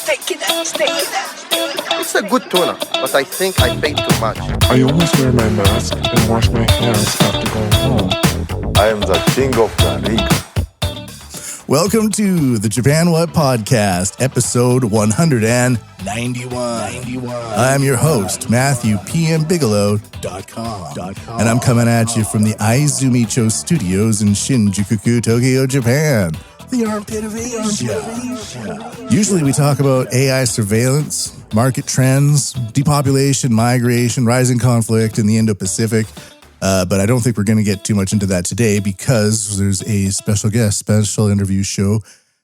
It's a good tuna, but I think I paid too much. I always wear my mask and wash my hands after going home. I am the king of the league. Welcome to the Japan What Podcast, episode 191. I'm your host, Matthew PMBigelow.com. And I'm coming at you from the Aizumicho Studios in Shinjuku, Tokyo, Japan. The armpit of Asia. Usually we talk about AI surveillance, market trends, depopulation, migration, rising conflict in the Indo-Pacific. But I don't think we're going to get too much into that today because there's a special guest, special interview show.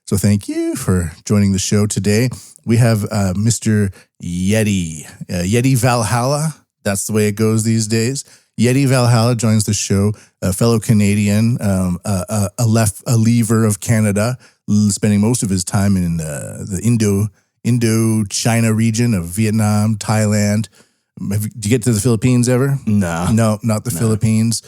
So thank you for joining the show today. We have Mr. Yeti Valhalla. That's the way it goes these days. Yeti Valhalla joins the show, a fellow Canadian, a lever of Canada, spending most of his time in the Indo-China region of Vietnam, Thailand. Did you get to the Philippines ever? No, not the Philippines.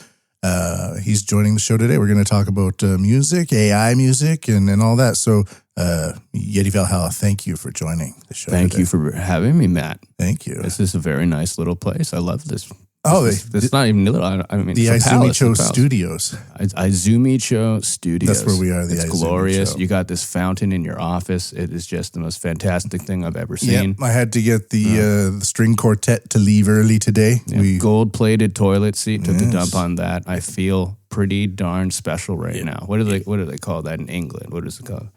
He's joining the show today. We're going to talk about music, AI music, and all that. So, Yeti Valhalla, thank you for joining the show. Thank you for having me, Matt. Thank you. This is a very nice little place. I love this. It's not even little. I mean, the it's Aizumicho Studios. Aizumicho Studios. That's where we are. It's glorious. You got this fountain in your office. It is just the most fantastic thing I've ever seen. I had to get the string quartet to leave early today. Gold-plated toilet seat. Took a dump on that. I feel pretty darn special right now. What do they call that in England? What is it called?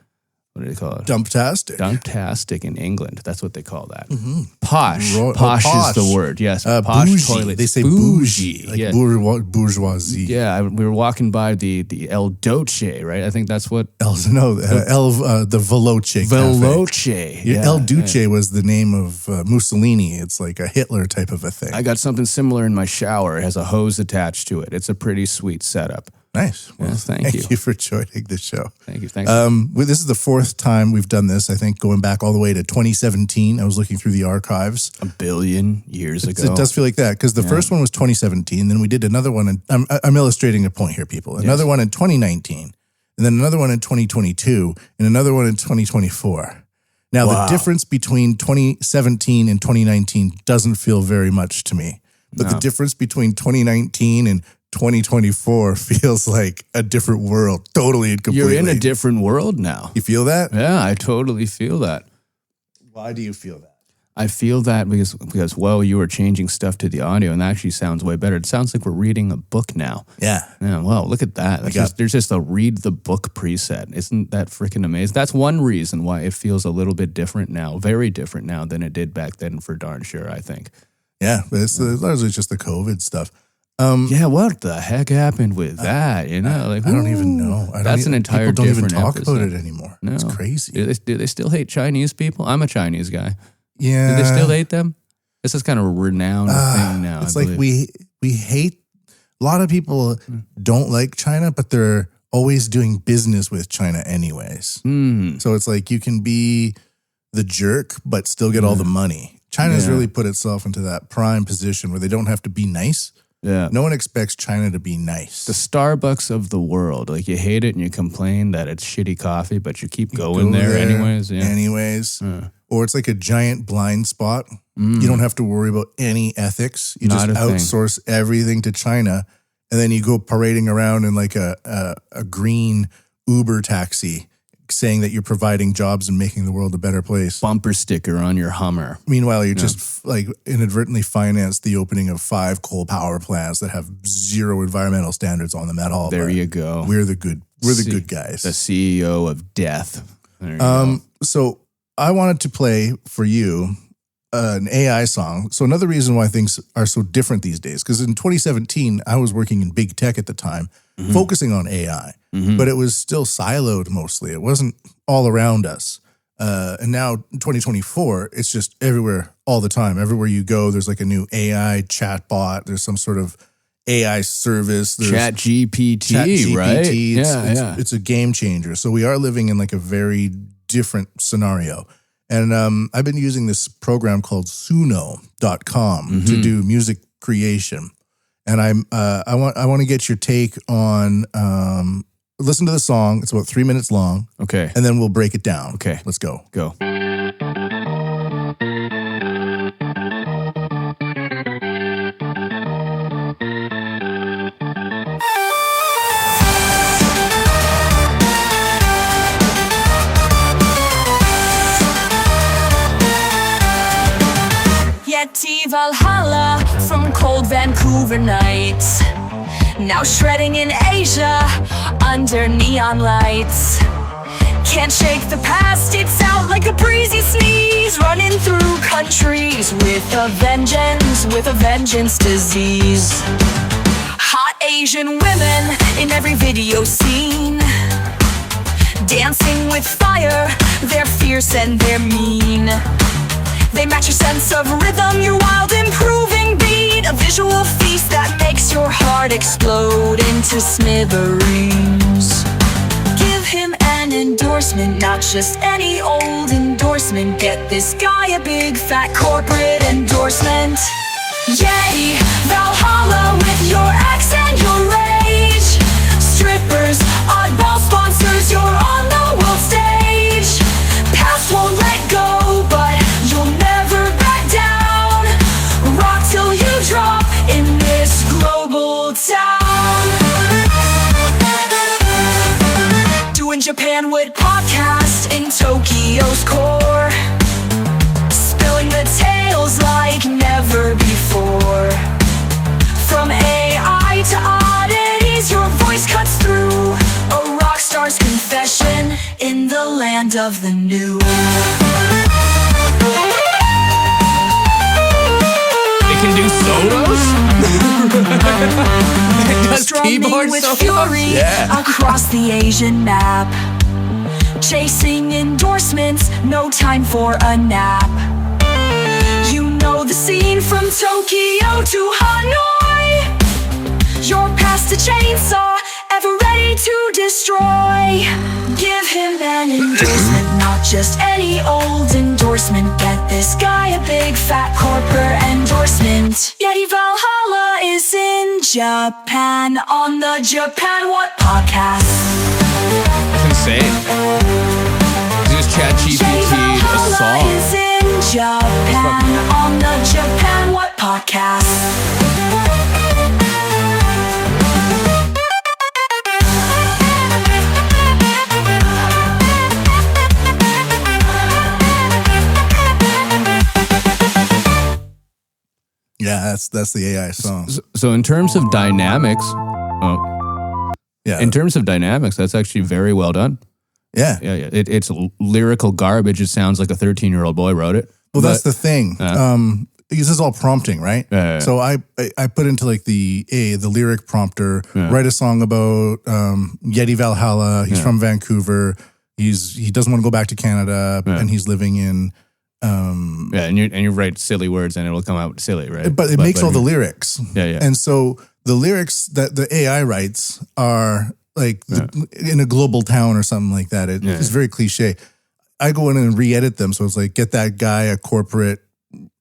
What do they call it? Dumptastic. Dumptastic in England. That's what they call that. Mm-hmm. Posh. Posh is the word. Yes. Posh bougie. toilet. They say bougie. Like yeah. Bourgeoisie. Yeah. We were walking by the El Doce, right? I think that's what. The Veloce. Veloce. Yeah, El Duce was the name of Mussolini. It's like a Hitler type of a thing. I got something similar in my shower. It has a hose attached to it. It's a pretty sweet setup. Nice. Well, thank you. Thank you for joining the show. Thank you. Thanks. This is the fourth time we've done this, I think, going back all the way to 2017. I was looking through the archives. A billion years ago. It does feel like that, because the first one was 2017. Then we did another one, and I'm illustrating a point here, people. Another one in 2019, and then another one in 2022, and another one in 2024. Now, the difference between 2017 and 2019 doesn't feel very much to me. But the difference between 2019 and 2024 feels like a different world, totally and completely. You're in a different world now. You feel that? Yeah, I totally feel that. Why do you feel that? I feel that because you were changing stuff to the audio, and that actually sounds way better. It sounds like we're reading a book now. Yeah. Well, look at that. There's just a read the book preset. Isn't that freaking amazing? That's one reason why it feels a little bit different now, very different now than it did back then, for darn sure, I think. Yeah, but it's largely just the COVID stuff. What the heck happened with that? I don't even know. That's an entire people don't even different talk episode. about it anymore. No. It's crazy. Do they still hate Chinese people? I'm a Chinese guy. Yeah. Do they still hate them? This is kind of a renowned thing now. It's like we hate. A lot of people don't like China, but they're always doing business with China anyways. So it's like you can be the jerk, but still get all the money. China's really put itself into that prime position where they don't have to be nice. Yeah. No one expects China to be nice. The Starbucks of the world. Like, you hate it and you complain that it's shitty coffee, but you keep going there anyways. Yeah. Anyways. Or it's like a giant blind spot. You don't have to worry about any ethics. You just outsource everything to China, and then you go parading around in like a green Uber taxi, saying that you're providing jobs and making the world a better place. Bumper sticker on your Hummer. Meanwhile, you just like inadvertently financed the opening of 5 coal power plants that have 0 environmental standards on them at all. There you go. We're the good guys. The CEO of death. There you go. So I wanted to play for you an AI song. So another reason why things are so different these days, because in 2017, I was working in big tech at the time, focusing on AI, but it was still siloed mostly. It wasn't all around us. And now in 2024, it's just everywhere all the time. Everywhere you go, there's like a new AI chatbot. There's some sort of AI service. Chat GPT, right? It's a game changer. So we are living in like a very different scenario. And I've been using this program called Suno.com to do music creation. And I want to get your take on listen to the song. It's about 3 minutes long. Okay. And then we'll break it down. Okay. Let's go. Go. Yeti Valhalla from cold Vancouver nights. Now shredding in Asia under neon lights. Can't shake the past, it's out like a breezy sneeze. Running through countries with a vengeance disease. Hot Asian women in every video scene, dancing with fire, they're fierce and they're mean. They match your sense of rhythm, your wild improving beat. A visual feast that makes your heart explode into smithereens. Give him an endorsement, not just any old endorsement. Get this guy a big fat corporate endorsement. Yeti Valhalla with your axe and your rage. Strippers, oddball sponsors, you're on the world stage. Past won't let go, but you'll never back down. Rock till you drop in this global town. Doing Japan Wood podcast in Tokyo's core. Spilling the tales like never before. From AI to oddities, your voice cuts through. A rock star's confession in the land of the new. It can do solos? It does keyboard with solos? fury across the Asian map. Chasing endorsements, no time for a nap. You know the scene from Tokyo to Hanoi. You're past a chainsaw, ever ready to destroy. Give him an endorsement, not just any old endorsement. Get this guy a big fat corporate endorsement. Yeti Valhalla is in Japan on the Japan What podcast. That's insane. Just ChatGPT a song. Is in Japan on the Japan What podcast. Yeah, that's the AI song. So in terms of dynamics, in terms of dynamics, that's actually very well done. Yeah. It's lyrical garbage. It sounds like a 13-year-old boy wrote it. Well, that's the thing. This is all prompting, right? Yeah. So I put into like the lyric prompter, write a song about Yeti Valhalla. He's from Vancouver. He doesn't want to go back to Canada, and he's living in. And you write silly words and it'll come out silly, right? But it makes all the lyrics. Yeah. And so the lyrics that the AI writes are like in a global town or something like that. It's very cliche. I go in and re-edit them. So it's like, get that guy a corporate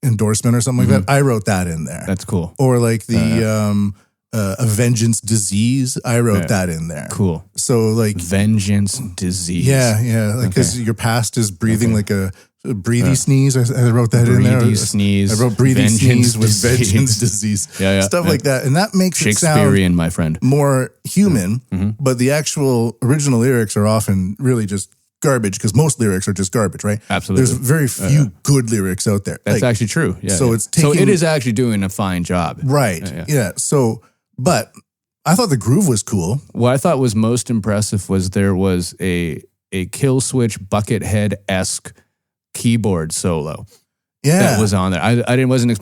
endorsement or something like that. I wrote that in there. That's cool. Or like the a vengeance disease. I wrote that in there. Cool. So like vengeance disease. Yeah. Like because your past is breathing like a breathy sneeze. I wrote that in there. Breathy sneeze. I wrote breathy sneeze with disease. vengeance disease. Stuff like that. And that makes it sound Shakespearean, my friend. more human, but the actual original lyrics are often really just garbage because most lyrics are just garbage, right? Absolutely. There's very few good lyrics out there. That's actually true. Yeah. So it's taking, so it is actually doing a fine job. Right. Yeah. So, but I thought the groove was cool. What I thought was most impressive was there was a Kill Switch Buckethead-esque keyboard solo. Yeah. That was on there. I wasn't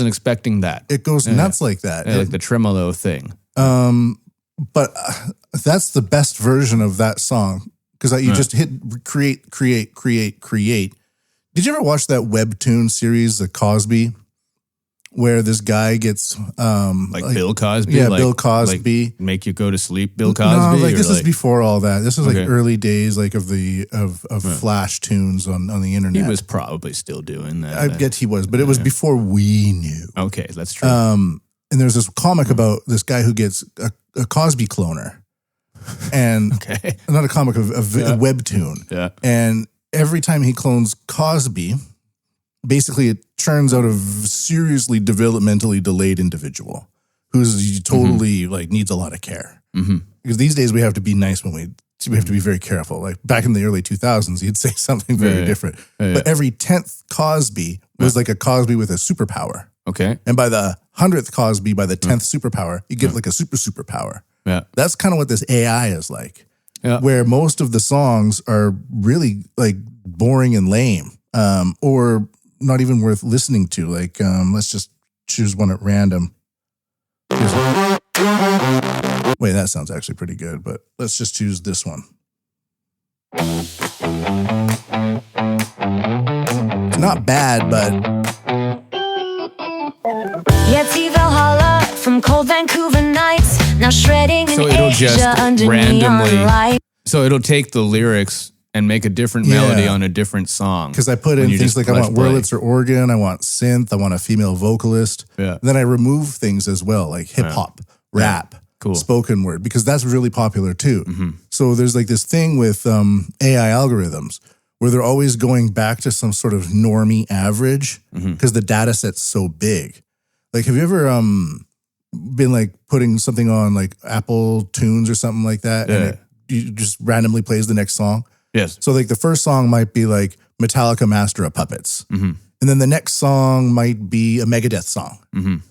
expecting that. It goes nuts like that. Like the tremolo thing. But that's the best version of that song because you just hit create. Did you ever watch that webtoon series, The Cosby, where this guy gets like Bill Cosby? Yeah, like, Bill Cosby. Like make you go to sleep, Bill Cosby? No, like this is before all that. This is like Okay. early days like of Flash tunes on the internet. He was probably still doing that. I bet he was, but it was before we knew. Okay, that's true. And there's this comic about this guy who gets a Cosby cloner. And not a comic, a webtoon. Yeah. And every time he clones Cosby, basically it turns out a seriously developmentally delayed individual who's totally like needs a lot of care. Because these days we have to be nice when we we have to be very careful. Like back in the early 2000s, he'd say something very different. But every 10th Cosby was like a Cosby with a superpower. Okay. And by the 100th Cosby, by the 10th superpower, you get like a superpower. Yeah. That's kind of what this AI is like. Yeah. Where most of the songs are really like boring and lame, or not even worth listening to. Like, let's just choose one at random. Wait, that sounds actually pretty good, but let's just choose this one. It's not bad, but Yeti Valhalla from cold Vancouver nights. Now shredding So in it'll Asia just under randomly. neon light. So it'll take the lyrics and make a different melody on a different song. because I put in things like I want Wurlitz or organ, I want synth, I want a female vocalist. Yeah. Then I remove things as well, like hip hop, rap, Cool. spoken word, because that's really popular too. So there's like this thing with AI algorithms where they're always going back to some sort of normie average because the data set's so big. Like, have you ever been like putting something on like Apple Tunes or something like that, and you just randomly plays the next song? Yes. So like the first song might be like Metallica Master of Puppets. And then the next song might be a Megadeth song.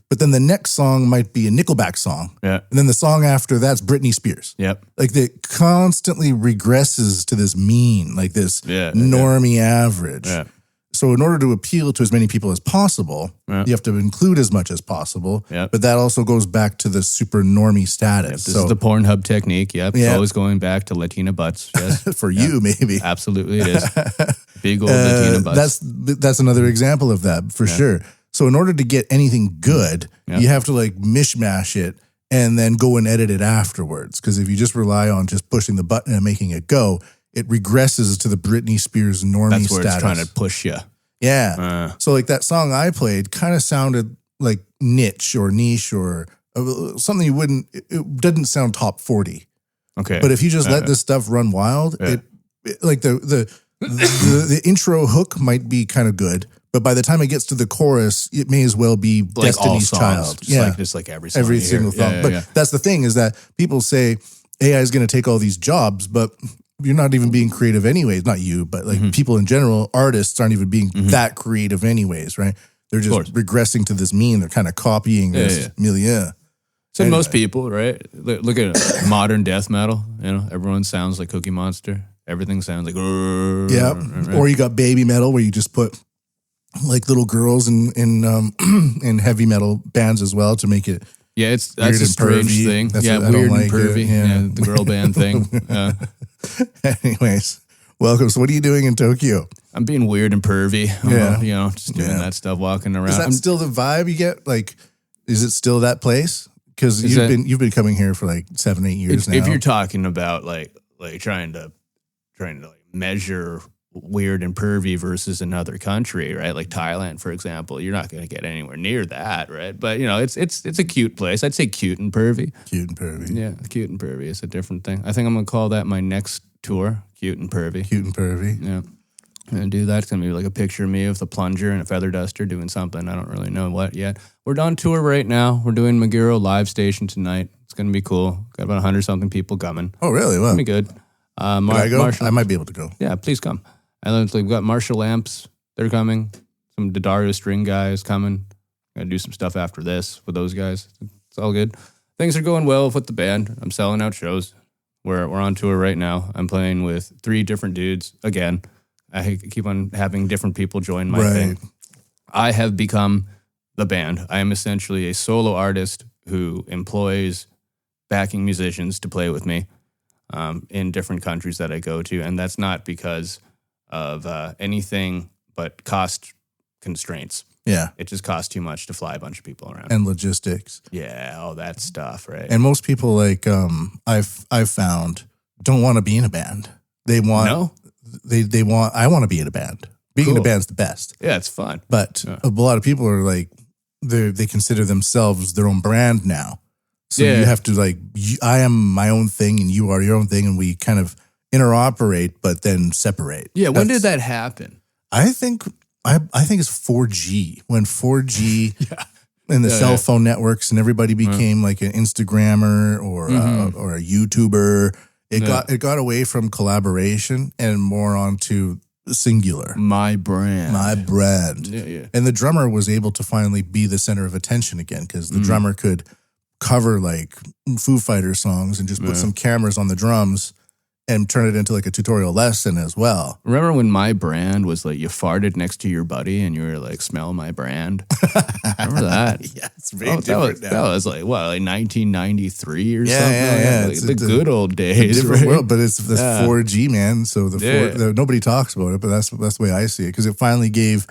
But then the next song might be a Nickelback song. Yeah. And then the song after that's Britney Spears. Yep. Like it constantly regresses to this mean, like this normie average. Yeah. So in order to appeal to as many people as possible, you have to include as much as possible. Yep. But that also goes back to the super normie status. This is the Pornhub technique. Yep. It's Yeah. always going back to Latina butts. Yes. for you, maybe. Absolutely it is. Big old Latina butts. That's another example of that for sure. So in order to get anything good, you have to like mishmash it and then go and edit it afterwards. Because if you just rely on just pushing the button and making it go, it regresses to the Britney Spears normie That's where status. it's trying to push you. Yeah. So like that song I played kind of sounded like niche or something you wouldn't. It didn't sound top 40. Okay. But if you just let this stuff run wild, it like the intro hook might be kind of good, but by the time it gets to the chorus, it may as well be like Destiny's all songs, Child. just like every song every you hear. single song. Yeah, but yeah. that's the thing is that people say AI is going to take all these jobs, but you're not even being creative anyways. Not you, but like people in general, artists aren't even being that creative anyways, right? They're just regressing to this mean. They're kind of copying this milieu. So most people, right? Look at modern death metal. You know, everyone sounds like Cookie Monster. Everything sounds like Yeah. right? Or you got baby metal where you just put like little girls in heavy metal bands as well to make it. Yeah, that's weird a and strange pervy. thing. That's Yeah, what I don't weird and like it. pervy. Yeah. Yeah, the girl band thing. Anyways, welcome. So what are you doing in Tokyo? I'm being weird and pervy. Yeah. You know, just doing that stuff, walking around. Is that still the vibe you get? Like, is it still that place? Because you've been coming here for like 7-8 years now. If you're talking about like trying to like measure weird and pervy versus another country, right? Like Thailand, for example, you're not going to get anywhere near that, right? But you know, it's a cute place. I'd say cute and pervy. Cute and pervy. Yeah, cute and pervy is a different thing. I think I'm gonna call that my next tour, cute and pervy. Cute and pervy. Yeah. I'm gonna do that. It's gonna be like a picture of me with a plunger and a feather duster doing something. I don't really know what yet. We're on tour right now. We're doing Maguro live station tonight. It's gonna be cool. Got about 100-something people coming. Oh, really? Wow. It's gonna be good. Can I go? Marshall, I might be able to go. yeah, please come. And then we've got Marshall Amps. They're coming. Some Daddario string guys coming. Gotta do some stuff after this with those guys. It's all good. Things are going well with the band. I'm selling out shows. We're on tour right now. I'm playing with 3 different dudes again. I keep on having different people join my thing. I have become the band. I am essentially a solo artist who employs backing musicians to play with me in different countries that I go to. And that's not because of anything but cost constraints. Yeah. It just costs too much to fly a bunch of people around. And logistics. Yeah, all that stuff, right? And most people like I've found don't want to be in a band. They want they want I want to be in a band. Being in a band's the best. Yeah, it's fun. But a lot of people are like they consider themselves their own brand now. So you have to like I am my own thing and you are your own thing and we kind of interoperate but then separate. Yeah, when did that happen? I think it's 4G when 4G and the cell phone networks and everybody became like an Instagrammer or a YouTuber, It got away from collaboration and more onto singular. My brand. My brand. Yeah. And the drummer was able to finally be the center of attention again because the drummer could cover like Foo Fighter songs and just put some cameras on the drums and turn it into like a tutorial lesson as well. Remember when my brand was like you farted next to your buddy and you were like, smell my brand? Remember that? Yeah, it's very different now. That was like, what, like 1993 or something? Yeah. Like It's the good old days. Different right? world, but it's the 4G, man. So nobody talks about it, but that's the way I see it because it finally gave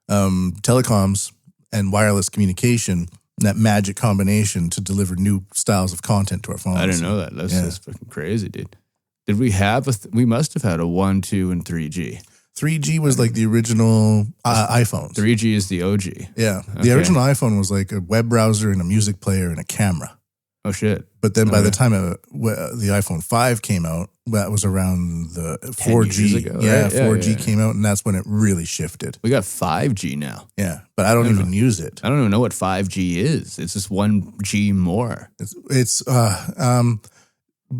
telecoms and wireless communication that magic combination to deliver new styles of content to our phones. I didn't know that. That's fucking crazy, dude. Did we have we must have had a 1, 2, and 3G. 3G was like the original iPhones. 3G is the OG. Yeah. Okay. The original iPhone was like a web browser and a music player and a camera. Oh, shit. But then by the time the iPhone 5 came out, that was around the 4G. years ago, Yeah, right? 4G came out, and that's when it really shifted. We got 5G now. Yeah, but I don't even use it. I don't even know what 5G is. It's just 1G more. It's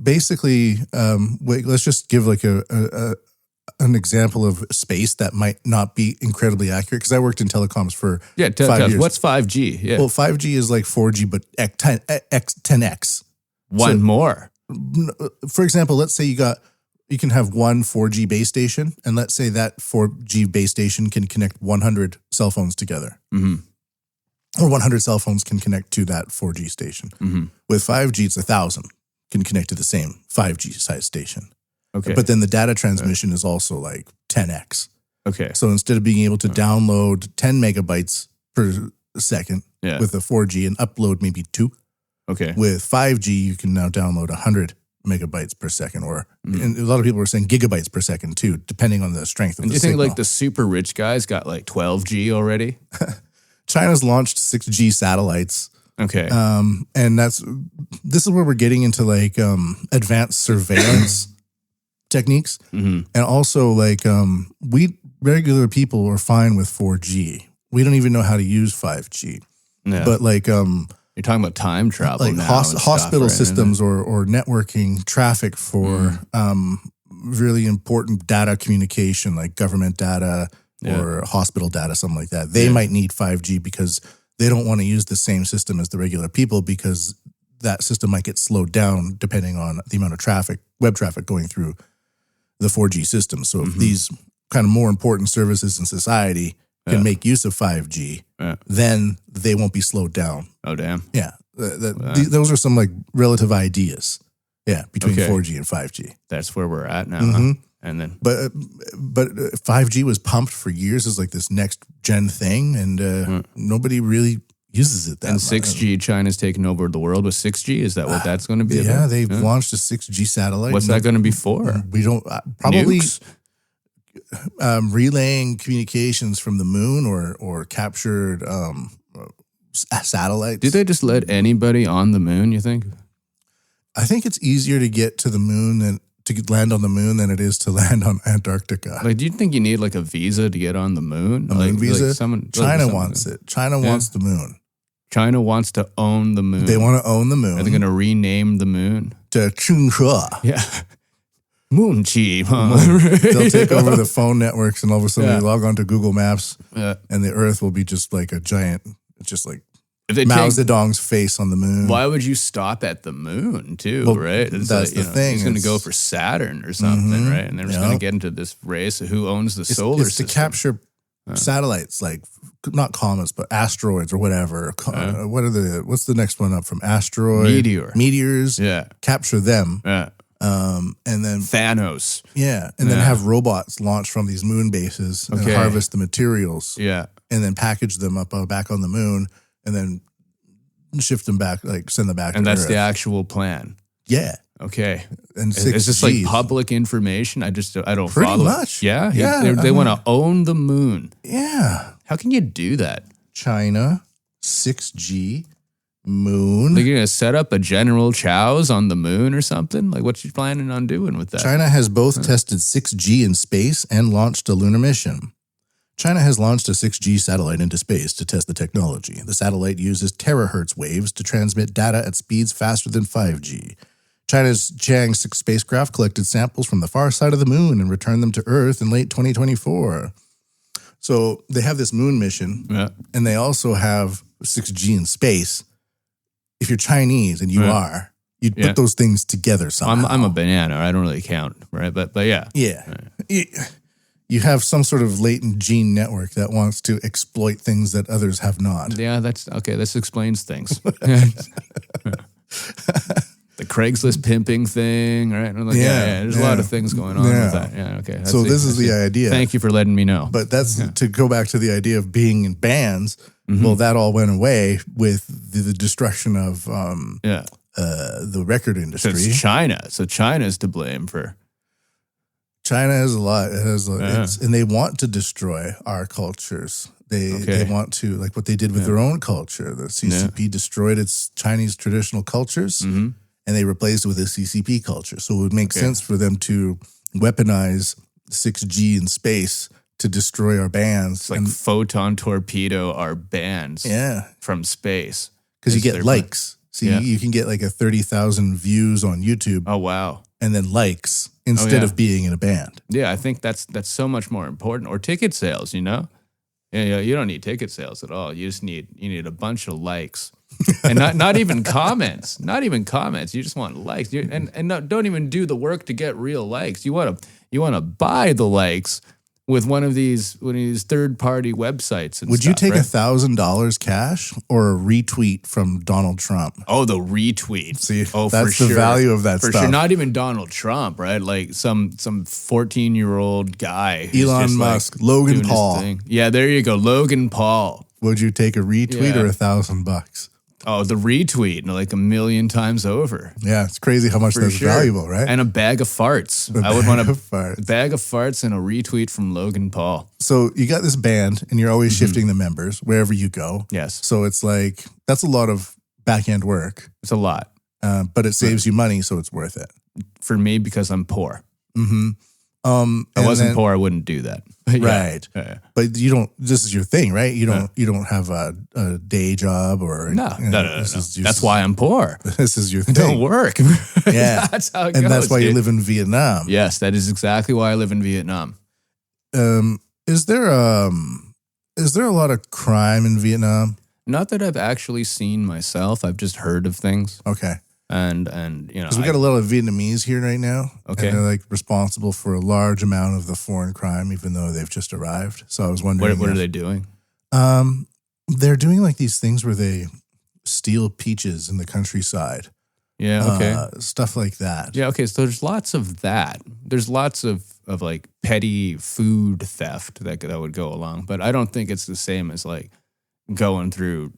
basically, let's just give like an example of space that might not be incredibly accurate because I worked in telecoms for 5 years. What's 5G? Yeah. Well, 5G is like 4G, but 10x. One more. For example, let's say you can have one 4G base station, and let's say that 4G base station can connect 100 cell phones together. Or 100 cell phones can connect to that 4G station. With 5G, it's 1,000 can connect to the same 5G size station. Okay. But then the data transmission is also like 10x. Okay. So instead of being able to download 10 megabytes per second with a 4G and upload maybe 2, okay. with 5G, you can now download 100 megabytes per second, or and a lot of people are saying gigabytes per second too, depending on the strength of And the do you think signal. like the super rich guys got like 12G already? China's launched 6G satellites. Okay. And this is where we're getting into like advanced surveillance techniques. And also like we regular people are fine with 4G. We don't even know how to use 5G. Yeah. But like You're talking about time travel like now. hospital systems or networking traffic for really important data communication, like government data or hospital data, something like that. They might need 5G because they don't want to use the same system as the regular people because that system might get slowed down depending on the amount of traffic, web traffic going through the 4G system. So if these kind of more important services in society can make use of 5G, then they won't be slowed down. Oh, damn. Yeah. Those are some like relative ideas. Yeah. Between 4G and 5G. That's where we're at now. Huh? And then, But 5G was pumped for years as like this next gen thing, and nobody really uses it that and much. 6G, China's taking over the world with 6G. Is that what that's going to be? Yeah, about? they've launched a 6G satellite. What's that going to be for? We don't probably Nukes? Relaying communications from the moon or captured satellites. Did they just let anybody on the moon, you think? I think it's easier to get to the moon than to land on the moon than it is to land on Antarctica. Like, do you think you need like a visa to get on the moon? A moon visa? China someone- wants it. China wants the moon. China wants to own the moon. They want to own the moon. Are they going to rename the moon? to Chunhua. Yeah. Moonchi. They'll take over the phone networks, and all of a sudden Yeah. they log onto Google Maps, Yeah. and the Earth will be just like a giant, just like If they Mao take, Zedong's face on the moon. why would you stop at the moon too? Well, right? It's that's the thing. He's going to It's- go for Saturn or something, right? And they're just Yeah. going to get into this race of who owns the It's, solar it's to system. capture satellites, like not comets, but asteroids or whatever. What's the next one up from asteroid? Meteors. Yeah. Capture them. Yeah. And then Thanos. then have robots launch from these moon bases and Okay. harvest the materials, Yeah. and then package them up back on the moon, and then shift them back, like send them back. And to that's Earth. the actual plan. Yeah, Okay. and Is this like 6Gs. public information? I don't Pretty follow. much. Yeah. Yeah, They want to own the moon. Yeah, How can you do that? China 6G moon. They're going to set up a General Chow's on the moon or something? Like, what you planning on doing with that? China has both tested 6G in space and launched a lunar mission. China has launched a 6G satellite into space to test the technology. The satellite uses terahertz waves to transmit data at speeds faster than 5G. China's Chang 6 spacecraft collected samples from the far side of the moon and returned them to Earth in late 2024. So they have this moon mission, and they also have 6G in space. If you're Chinese, and you are, you'd put those things together somehow. I'm a banana. I don't really count, right? But yeah. Yeah. You have some sort of latent gene network that wants to exploit things that others have not. Yeah, that's okay. This explains things. The Craigslist pimping thing, right? Like, there's a lot of things going on with that. Yeah, okay. So this is the idea. Thank you for letting me know. But that's to go back to the idea of being in bands. Well, that all went away with the destruction of the record industry. So it's China. So China's to blame for. China has a lot. It has, and they want to destroy our cultures. They want to, like what they did with their own culture. The CCP destroyed its Chinese traditional cultures, and they replaced it with a CCP culture. So it would make sense for them to weaponize 6G in space to destroy our bands. It's like photon torpedo our bands from space. Because you get likes. See, you can get like a 30,000 views on YouTube. Oh, wow. And then likes instead of being in a band. Yeah, I think that's so much more important. Or ticket sales, you know? Yeah, you don't need ticket sales at all. You just need a bunch of likes. And not even comments. Not even comments. You just want likes. Don't even do the work to get real likes. You want to buy the likes with one of these third-party websites. Would you take $1,000 cash or a retweet from Donald Trump? Oh, the retweet. See, that's the value of that for stuff. sure. Not even Donald Trump, right? Like some 14-year-old guy, Elon Musk, Logan Paul. Yeah, there you go, Logan Paul. Would you take a retweet or $1,000? Oh, the retweet, like 1 million times over. Yeah, it's crazy how much that's valuable, right? And a bag of farts. I would want a bag of farts and a retweet from Logan Paul. So you got this band, and you're always shifting the members wherever you go. Yes. So it's like, that's a lot of back-end work. It's a lot. But it saves you money, so it's worth it. For me, because I'm poor. Mm-hmm. If I wasn't poor, I wouldn't do that. Right. Yeah. But you don't, this is your thing, right? You don't have a day job or. No. That's why I'm poor. This is your thing. Don't work. Yeah. That's how it goes. And that's why you live in Vietnam. Yes, that is exactly why I live in Vietnam. Is there a lot of crime in Vietnam? Not that I've actually seen myself. I've just heard of things. Okay. And because we got a lot of Vietnamese here right now. Okay. And they're like responsible for a large amount of the foreign crime, even though they've just arrived. So I was wondering. What are they doing? They're doing like these things where they steal peaches in the countryside. Yeah. Okay. Stuff like that. Yeah. Okay. So there's lots of that. There's lots of like petty food theft that would go along, but I don't think it's the same as like going through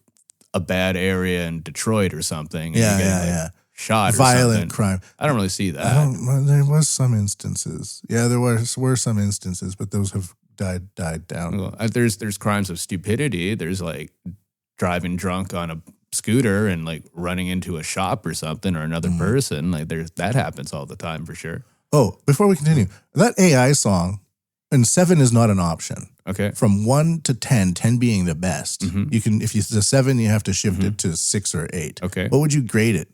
a bad area in Detroit or something. Yeah. Shot or violent crime. I don't really see that. There was some instances. Yeah, there were some instances, but those have died down. Well, there's crimes of stupidity. There's like driving drunk on a scooter and like running into a shop or something or another person. Like that happens all the time for sure. Oh, before we continue, that AI song, and 7 is not an option. Okay. From 1 to 10, 10 being the best. You can, if it's a 7, you have to shift it to 6 or 8. Okay. What would you grade it?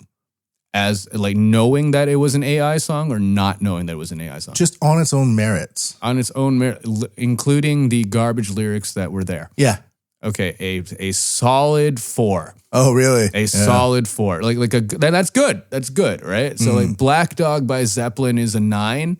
As like knowing that it was an AI song or not knowing that it was an AI song? Just on its own merits. On its own merit, including the garbage lyrics that were there. Yeah. Okay, a solid 4. Oh, really? A solid 4. That's good. That's good, right? So like Black Dog by Zeppelin is a 9.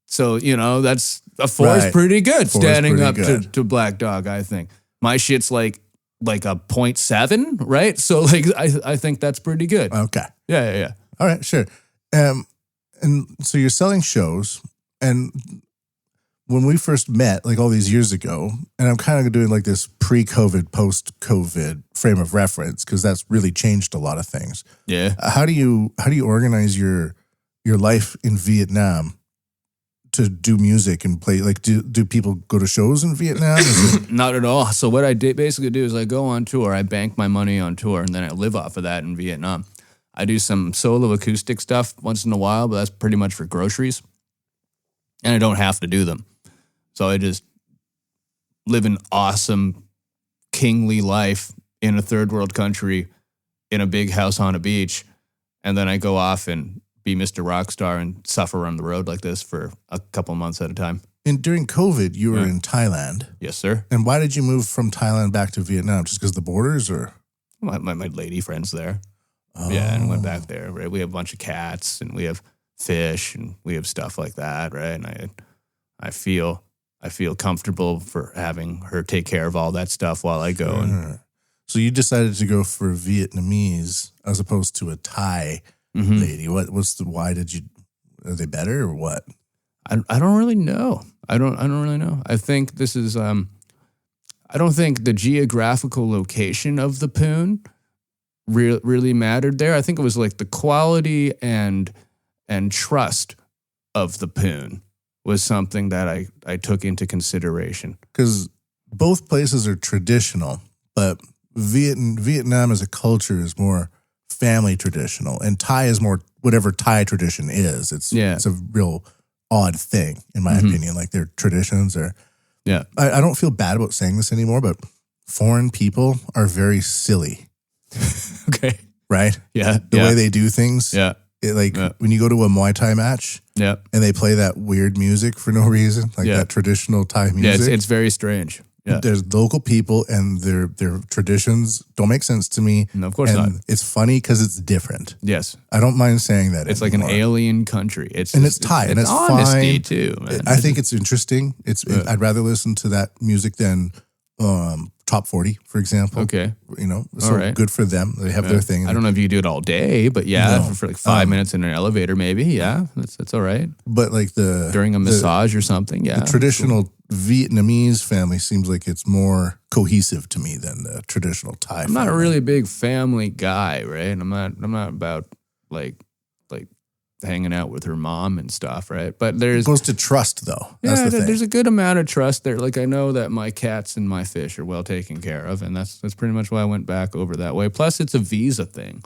So, that's a 4 is pretty good standing up to Black Dog, I think. My shit's like a 0.7, right? So like I think that's pretty good. Okay. Yeah. All right, sure. And so you're selling shows, and when we first met, like all these years ago, and I'm kind of doing like this pre-COVID, post-COVID frame of reference because that's really changed a lot of things. Yeah. How do you organize your life in Vietnam to do music and play? Like, do people go to shows in Vietnam? Not at all. So what I basically do is I go on tour, I bank my money on tour, and then I live off of that in Vietnam. I do some solo acoustic stuff once in a while, but that's pretty much for groceries. And I don't have to do them. So I just live an awesome, kingly life in a third world country in a big house on a beach. And then I go off and be Mr. Rockstar and suffer on the road like this for a couple months at a time. And during COVID, you were in Thailand. Yes, sir. And why did you move from Thailand back to Vietnam? Just because the borders, or? My lady friends there. Oh. Yeah, and went back there. Right, we have a bunch of cats, and we have fish, and we have stuff like that. Right, and I feel comfortable for having her take care of all that stuff while I go. And so you decided to go for Vietnamese as opposed to a Thai lady. Why did you? Are they better or what? I don't really know. I don't really know. I think this is I don't think the geographical location of the poon really mattered there. I think it was like the quality and trust of the poon was something that I took into consideration. Because both places are traditional, but Vietnam as a culture is more family traditional, and Thai is more whatever Thai tradition is. It's a real odd thing, in my opinion. Like their traditions are. Yeah. I don't feel bad about saying this anymore, but foreign people are very silly. Okay. Right? Yeah. The way they do things. Yeah. When you go to a Muay Thai match and they play that weird music for no reason, like that traditional Thai music. Yeah, it's very strange. Yeah. There's local people and their traditions don't make sense to me. No, of course not. It's funny because it's different. Yes. I don't mind saying that. It's like an alien country. It's Thai, and it's honesty fine. too, man. I think it's interesting. I'd rather listen to that music than Top 40, for example. Okay. So right. good for them. They have their thing. I don't know if you do it all day, but for like 5 minutes in an elevator, maybe. Yeah, that's all right. But like during a massage or something, yeah. The traditional Vietnamese family seems like it's more cohesive to me than the traditional Thai. I'm not a really big family guy, right? I'm not about like hanging out with her mom and stuff, right? But there's supposed to trust though. That's the thing. There's a good amount of trust there. Like I know that my cats and my fish are well taken care of, and that's pretty much why I went back over that way. Plus, it's a visa thing.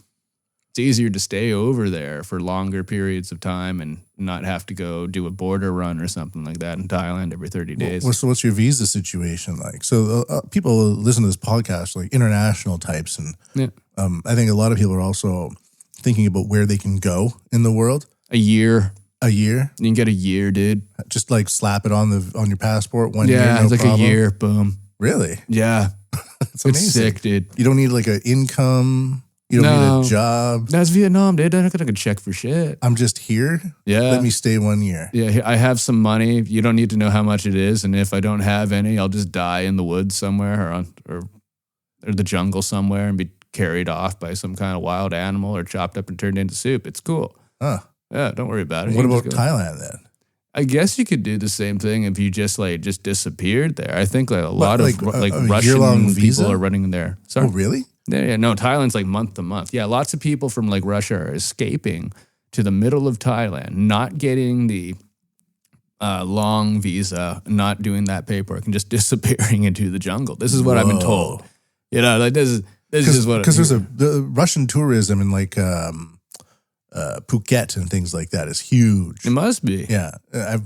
It's easier to stay over there for longer periods of time and not have to go do a border run or something like that in Thailand every 30 days. So what's your visa situation like? So people listen to this podcast, like international types, and I think a lot of people are also thinking about where they can go in the world. A year. You can get a year, dude. Just like slap it on your passport 1 year. Yeah, it's like problem. a year. Boom. Really? Yeah. It's amazing. It's sick, dude. You don't need like an income. You don't need a job. That's Vietnam, dude. I'm not gonna check for shit. I'm just here. Yeah. Let me stay 1 year. Yeah, I have some money. You don't need to know how much it is, and if I don't have any, I'll just die in the woods somewhere or the jungle somewhere and be carried off by some kind of wild animal or chopped up and turned into soup. It's cool. Huh. Yeah, don't worry about it. What about Thailand then? I guess you could do the same thing if you just disappeared there. I think like a lot of Russian people are running there. Sorry. Oh, really? Yeah, no, Thailand's like month to month. Yeah, lots of people from like Russia are escaping to the middle of Thailand, not getting the long visa, not doing that paperwork, and just disappearing into the jungle. This is what I've been told. Like this is what because there's the Russian tourism in like Phuket and things like that is huge. It must be. Yeah,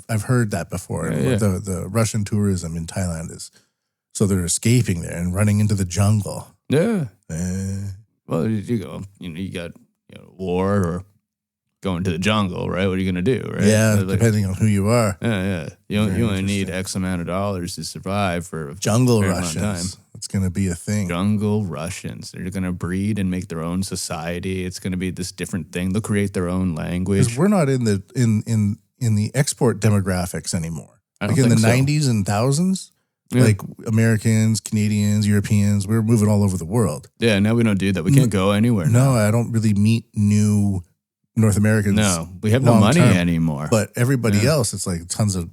I've heard that before. Yeah. The Russian tourism in Thailand is so they're escaping there and running into the jungle. Yeah. Well, you got war or going to the jungle, right? What are you going to do, right? Yeah, depending on who you are. Yeah. You only need X amount of dollars to survive for jungle a Russians. Time. It's going to be a thing. Jungle Russians. They're going to breed and make their own society. It's going to be this different thing. They'll create their own language. Because we're not in the export demographics anymore. Like in the 90s and thousands. Yeah. Like Americans, Canadians, Europeans, we're moving all over the world. Yeah, now we don't do that. We can't go anywhere now. No, I don't really meet new North Americans. No, we have no money anymore. But everybody else, it's like tons of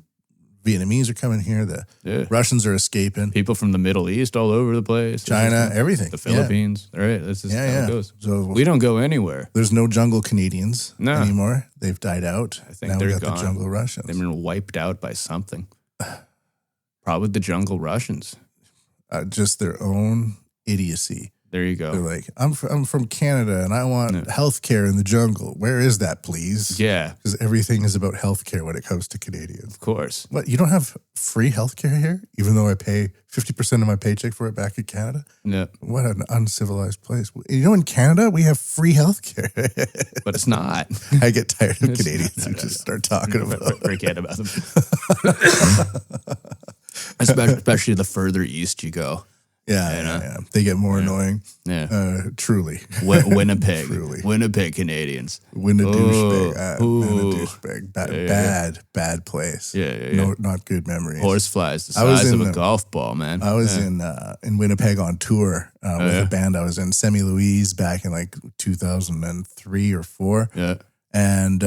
Vietnamese are coming here. The Russians are escaping. People from the Middle East all over the place. China, everything. The Philippines. All right, this is how it goes. So we don't go anywhere. There's no jungle Canadians anymore. They've died out. I think now they're we got gone. The jungle Russians. They've been wiped out by something. Probably the jungle Russians. Just their own idiocy. There you They're go. like, I'm from Canada and I want healthcare in the jungle. Where is that, please? Yeah, Because everything is about healthcare when it comes to Canadians. of course. What, you don't have free healthcare here, even though I pay 50% of my paycheck for it back in Canada? No, What an uncivilized place. You know, in Canada, we have free healthcare. but it's not. I get tired of Canadians who just start talking about it. Forget about them. Especially the further east you go. Yeah. They get more annoying. Yeah. Truly. Winnipeg. Truly. Winnipeg Canadians. Win a douchebag. Ooh. Win a douchebag. Bad place. Yeah. No, not good memories. Horseflies, the I was size of in a golf ball, man. I was in Winnipeg on tour with a band I was in, Semi Louise, back in like 2003 or 4. Yeah. And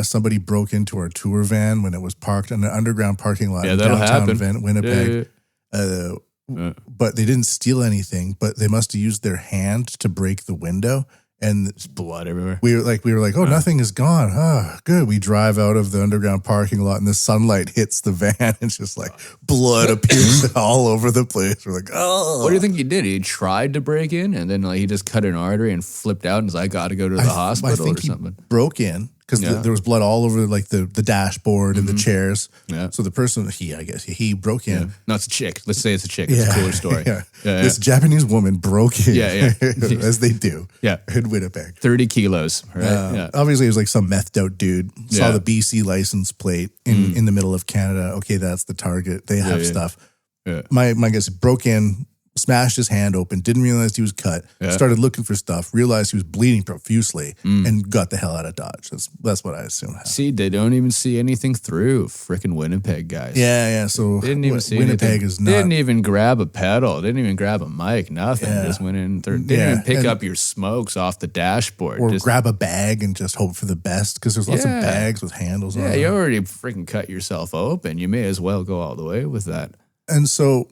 somebody broke into our tour van when it was parked in an underground parking lot in that'll downtown happen. Winnipeg. Yeah. But they didn't steal anything, but they must have used their hand to break the window. And There's blood everywhere. we were like, oh, nothing is gone. Oh, good. We drive out of the underground parking lot and the sunlight hits the van. And it's just like blood appears all over the place. We're like, oh. What do you think he did? He tried to break in and then like he just cut an artery and flipped out and was like, I got to go to the hospital I think or something. He broke in because there was blood all over like the dashboard and the chairs. Yeah. So the person, he broke in. No, it's a chick. Let's say it's a chick. It's a cooler story. Yeah. This Japanese woman broke in, Yeah. as they do Yeah. in Winnipeg. 30 kilos, right? Obviously, it was like some methed out dude. Saw Yeah. the BC license plate in the middle of Canada. Okay, that's the target. They have stuff. Yeah. My guess, broke in, smashed his hand open, didn't realize he was cut, started looking for stuff, realized he was bleeding profusely, and got the hell out of Dodge. That's what I assume happened. See, they don't even see anything through. Frickin' Winnipeg guys. Yeah. So They didn't even see Winnipeg anything. is not. Didn't even grab a pedal. Didn't even grab a mic. Nothing. Yeah. Just went in. Didn't even pick up your smokes off the dashboard. or Just, grab a bag and just hope for the best because there's lots of Yeah. bags with handles on yeah, them. you already freaking cut yourself open. You may as well go all the way with that. And so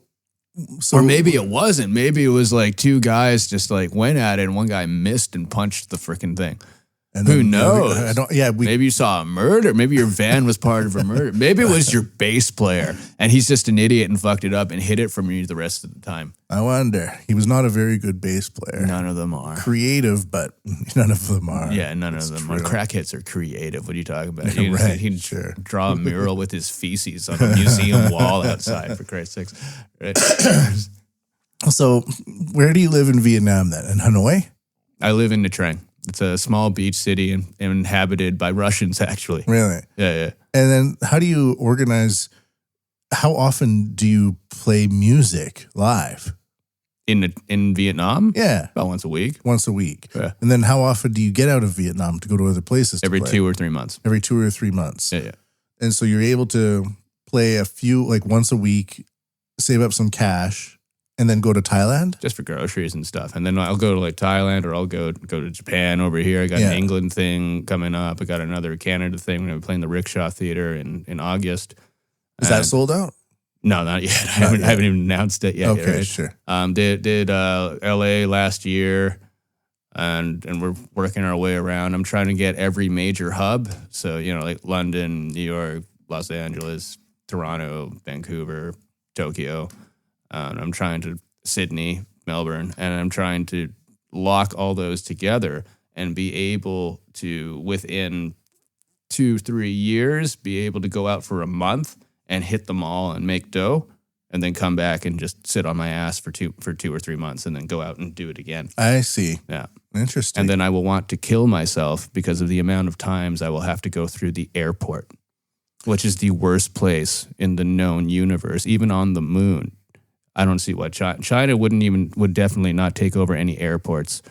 Or maybe it wasn't. Maybe it was like two guys just like went at it and one guy missed and punched the freaking thing. and Who then, knows? I don't. Yeah, we Maybe you saw a murder. Maybe your van was part of a murder. Maybe it was your bass player and he's just an idiot and fucked it up and hid it from you the rest of the time. I wonder. He was not a very good bass player. None of them are. Creative, but none of them are. Yeah, none of them are. Crackheads are creative. What are you talking about? Right, He'd sure. draw a mural with his feces on a museum wall outside, for Christ's sakes. Right? So, where do you live in Vietnam then? In Hanoi? I live in Nha Trang. It's a small beach city and inhabited by Russians, actually. Really? Yeah. And then, how do you organize? How often do you play music live? In Vietnam? Yeah, About once a week. once a week. Yeah. And then, how often do you get out of Vietnam to go to other places? To Every play? 2 or 3 months. Every 2 or 3 months. Yeah. And so you're able to play a few, like once a week, save up some cash, and then go to Thailand. Just for groceries and stuff. And then I'll go to like Thailand or I'll go to Japan over here. I got Yeah. an England thing coming up. I got another Canada thing. We're going to be playing the Rickshaw Theater in August. Is that sold out? No, not yet. I haven't even announced it yet. Okay, right? sure. Did LA last year, and we're working our way around. I'm trying to get every major hub. So like London, New York, Los Angeles, Toronto, Vancouver, Tokyo. I'm trying to Sydney, Melbourne, and I'm trying to lock all those together and be able to within 2-3 years be able to go out for a month and hit them all and make dough, and then come back and just sit on my ass for 2 or 3 months and then go out and do it again. I see. Yeah. Interesting. And then I will want to kill myself because of the amount of times I will have to go through the airport, which is the worst place in the known universe, even on the moon. I don't see why China would definitely not take over any airports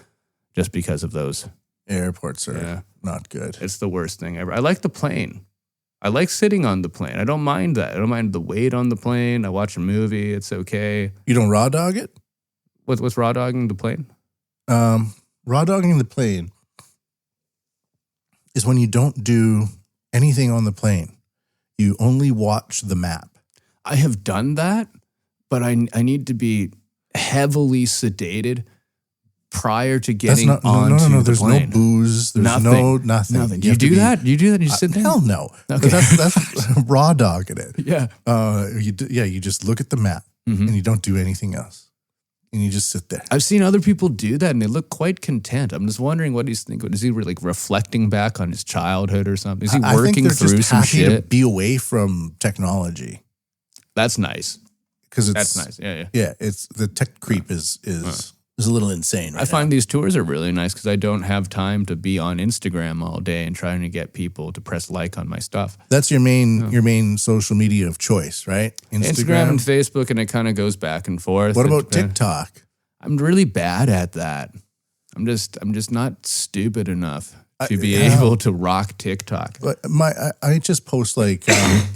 just because of those. Airports are not good. It's the worst thing ever. I like the plane. I like sitting on the plane. I don't mind that. I don't mind the weight on the plane. I watch a movie. It's okay. You don't raw dog it? What's raw dogging the plane? Raw dogging the plane is when you don't do anything on the plane. You only watch the map. I have done that, but I need to be heavily sedated prior to getting onto no. the There's plane. no booze. There's Nothing. nothing. Do you do that? You do that? You sit there? Hell no. Okay. That's raw dogging it. Yeah. You just look at the map Mm-hmm. and you don't do anything else. and you just sit there. I've seen other people do that, and they look quite content. I'm just wondering what he's thinking. Is he like reflecting back on his childhood or something? Is he I think working they're through just some happy to shit? be away from technology. That's nice. Because That's nice. Yeah. Yeah, it's the tech creep is a little insane. Right I find now. these tours are really nice because I don't have time to be on Instagram all day and trying to get people to press like on my stuff. That's your main social media of choice, right? Instagram and Facebook, and it kind of goes back and forth. What about TikTok? I'm really bad at that. I'm just not stupid enough to be able to rock TikTok. But I just post like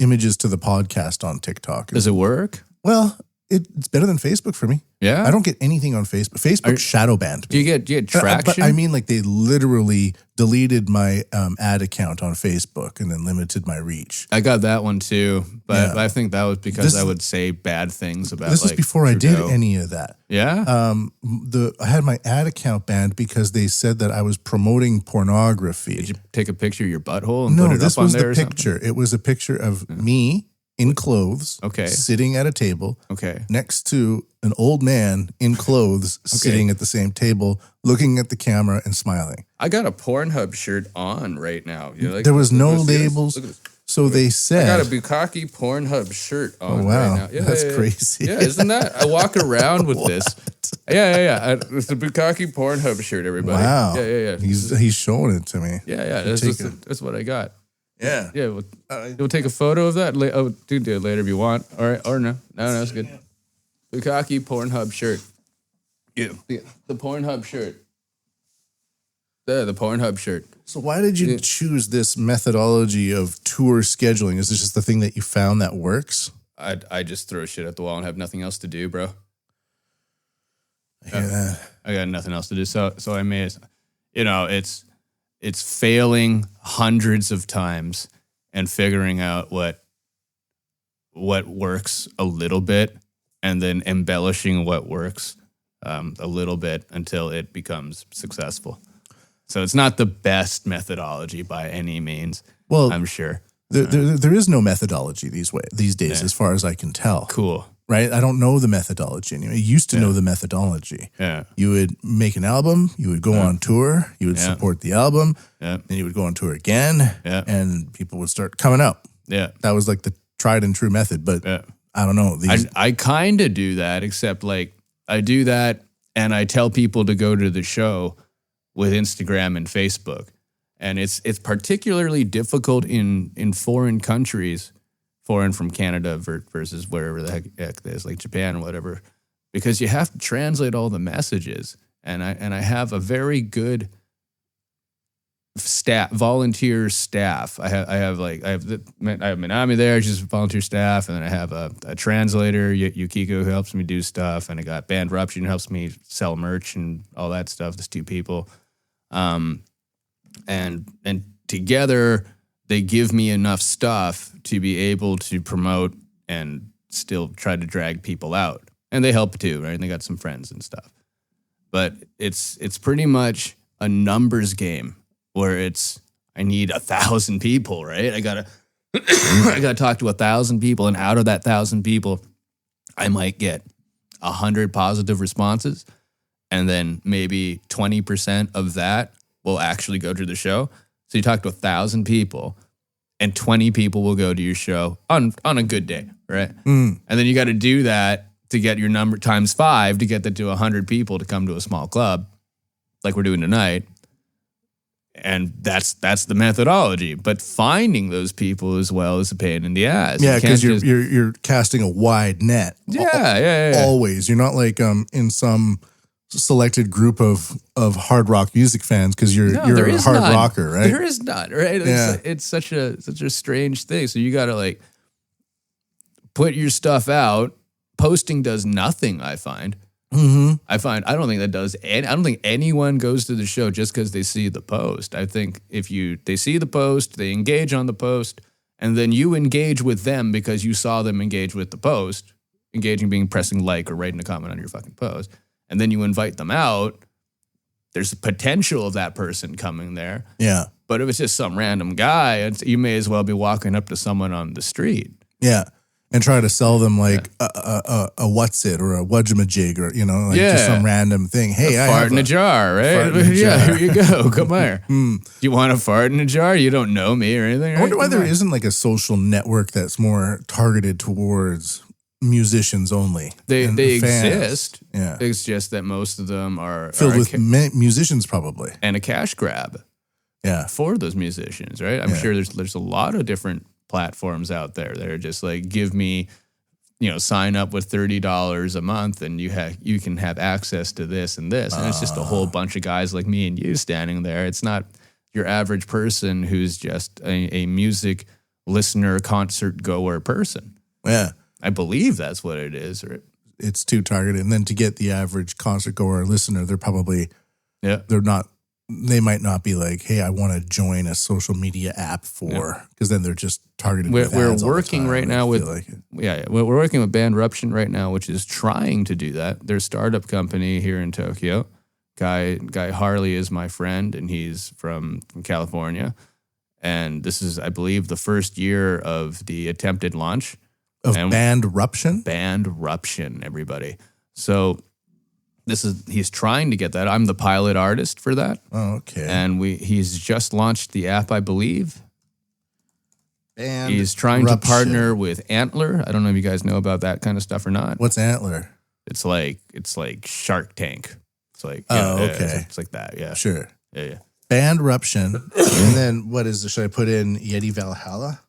images to the podcast on TikTok. Does it work? Well, it's better than Facebook for me. Yeah. I don't get anything on Facebook. Facebook shadow banned me. Do you get traction? But I mean, like they literally deleted my ad account on Facebook and then limited my reach. I got that one too, but Yeah. I think that was because I would say bad things about. This is before I did any of that. Yeah. I had my ad account banned because they said that I was promoting pornography. Did you take a picture of your butthole and put it this up on was there the or something? picture. It was a picture of me in clothes, Okay. sitting at a table, Okay. next to an old man in clothes, sitting at the same table, looking at the camera and smiling. I got a Pornhub shirt on right now. You like There was no look at this. labels. Look at this. So they I said, got a Bukkake Pornhub shirt on wow, right now. that's crazy. Yeah, isn't that? I walk around with this. Yeah. It's the Bukkake Pornhub shirt, everybody. wow. Yeah. He's showing it to me. Yeah. That's what I got. Yeah. Yeah, we'll take a photo of that. Do it later if you want. Or no, it's good. Bukkake Pornhub shirt. Yeah, the Pornhub shirt. The Pornhub shirt. So why did you choose this methodology of tour scheduling? Is this just the thing that you found that works? I just throw shit at the wall and have nothing else to do, bro. I hear that. I got nothing else to do. So I made, it's failing hundreds of times and figuring out what works a little bit and then embellishing what works a little bit until it becomes successful. So it's not the best methodology by any means. Well, I'm sure. There is no methodology these days, as far as I can tell. Cool. Right? I don't know the methodology anymore. I used to know the methodology. Yeah. You would make an album, you would go on tour, you would support the album, Yeah. then you would go on tour again, and people would start coming out. Yeah. That was like the tried and true method, but Yeah. I don't know. I kind of do that, except like I do that and I tell people to go to the show with Instagram and Facebook. And it's particularly difficult in foreign countries, foreign from Canada versus wherever the heck it is, like Japan or whatever, because you have to translate all the messages. And I have a very good volunteer staff. I have Minami there, she's volunteer staff, and then I have a translator, Yukiko, who helps me do stuff, and I got Band Ruption, who helps me sell merch and all that stuff. There's two people. And together they give me enough stuff to be able to promote and still try to drag people out. And they help too, right? And they got some friends and stuff. But it's pretty much a numbers game where I need 1,000 people, right? I gotta talk to 1,000 people, and out of that 1,000 people, I might get 100 positive responses, and then maybe 20% of that will actually go to the show. So you talk to 1,000 people, and 20 people will go to your show on a good day, right? And then you got to do that to get your number times 5 to get that to 100 people to come to a small club, like we're doing tonight. And that's the methodology. But finding those people as well is a pain in the ass. Yeah, You can't because you're casting a wide net. Yeah. Always. You're not like in some selected group of hard rock music fans because you're there a is hard none. rocker, right? There is not, right? It's such a strange thing. So you got to like put your stuff out. Posting does nothing, I find. Mm-hmm. I don't think that does. I don't think anyone goes to the show just because they see the post. I think if they see the post, they engage on the post, and then you engage with them because you saw them engage with the post, engaging being pressing like or writing a comment on your fucking post, and then you invite them out. There's a potential of that person coming there. Yeah. But if it's just some random guy, you may as well be walking up to someone on the street. Yeah. and try to sell them like a what's it or a wudgamajig or like just some random thing. Hey, I fart have in a jar, right? fart in a Yeah, jar. here you go. Come here. Do you want a fart in a jar? You don't know me or anything. I wonder right? why there isn't like a social network that's more targeted towards musicians only. They and fans. exist. Yeah. It's just that most of them are Filled are with musicians probably. and a cash grab Yeah. for those musicians, right? I'm sure there's a lot of different platforms out there that are just like, give me, sign up with $30 a month and you can have access to this and this. And it's just a whole bunch of guys like me and you standing there. It's not your average person who's just a music listener, concert goer person. Yeah. I believe that's what it is. Or It's too targeted. And then to get the average concert goer or listener, they might not be like, hey, I want to join a social media app because then they're just targeted. We're with ads all the working time, right and I now feel with like it. we're working with Bandruption right now, which is trying to do that. They're a startup company here in Tokyo. Guy Harley is my friend, and he's from California. And this is, I believe, the first year of the attempted launch of Bandruption. Bandruption, everybody. So he's trying to get that. I'm the pilot artist for that. Oh, okay. And he's just launched the app, I believe. Bandruption. He's trying to partner with Antler. I don't know if you guys know about that kind of stuff or not. What's Antler? It's like Shark Tank. It's like okay. It's like that. Yeah. Sure. Yeah. Bandruption. And then what is it? Should I put in Yeti Valhalla?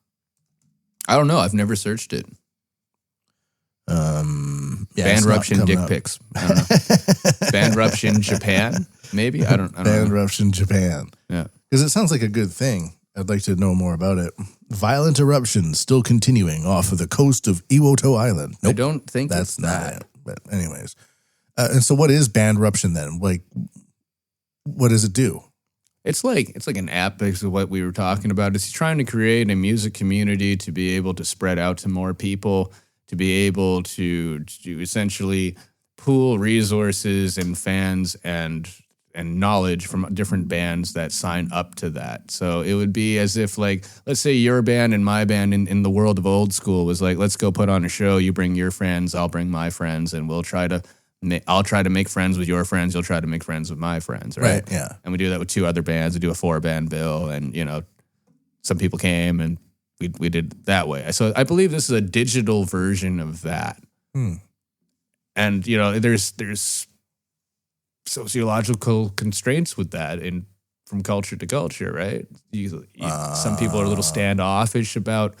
I don't know. I've never searched it. Bandruption dick pics. I don't know. Bandruption Japan, maybe? I don't know. Bandruption Japan. Yeah. Because it sounds like a good thing. I'd like to know more about it. Violent eruptions still continuing off of the coast of Iwoto Island. I don't think that's it's not that. it. But anyways. And so what is Bandruption then? Like, what does it do? It's like an app, basically what we were talking about. It's trying to create a music community to be able to spread out to more people, to be able to essentially pool resources and fans and knowledge from different bands that sign up to that. So it would be as if, like, let's say your band and my band in the world of old school was like, let's go put on a show. You bring your friends, I'll bring my friends, and I'll try to make friends with your friends. You'll try to make friends with my friends, right? Yeah. And we do that with 2 other bands. We do a 4-band bill, and some people came, and we did it that way. So I believe this is a digital version of that. And there's sociological constraints with that, from culture to culture, right? Some people are a little standoffish about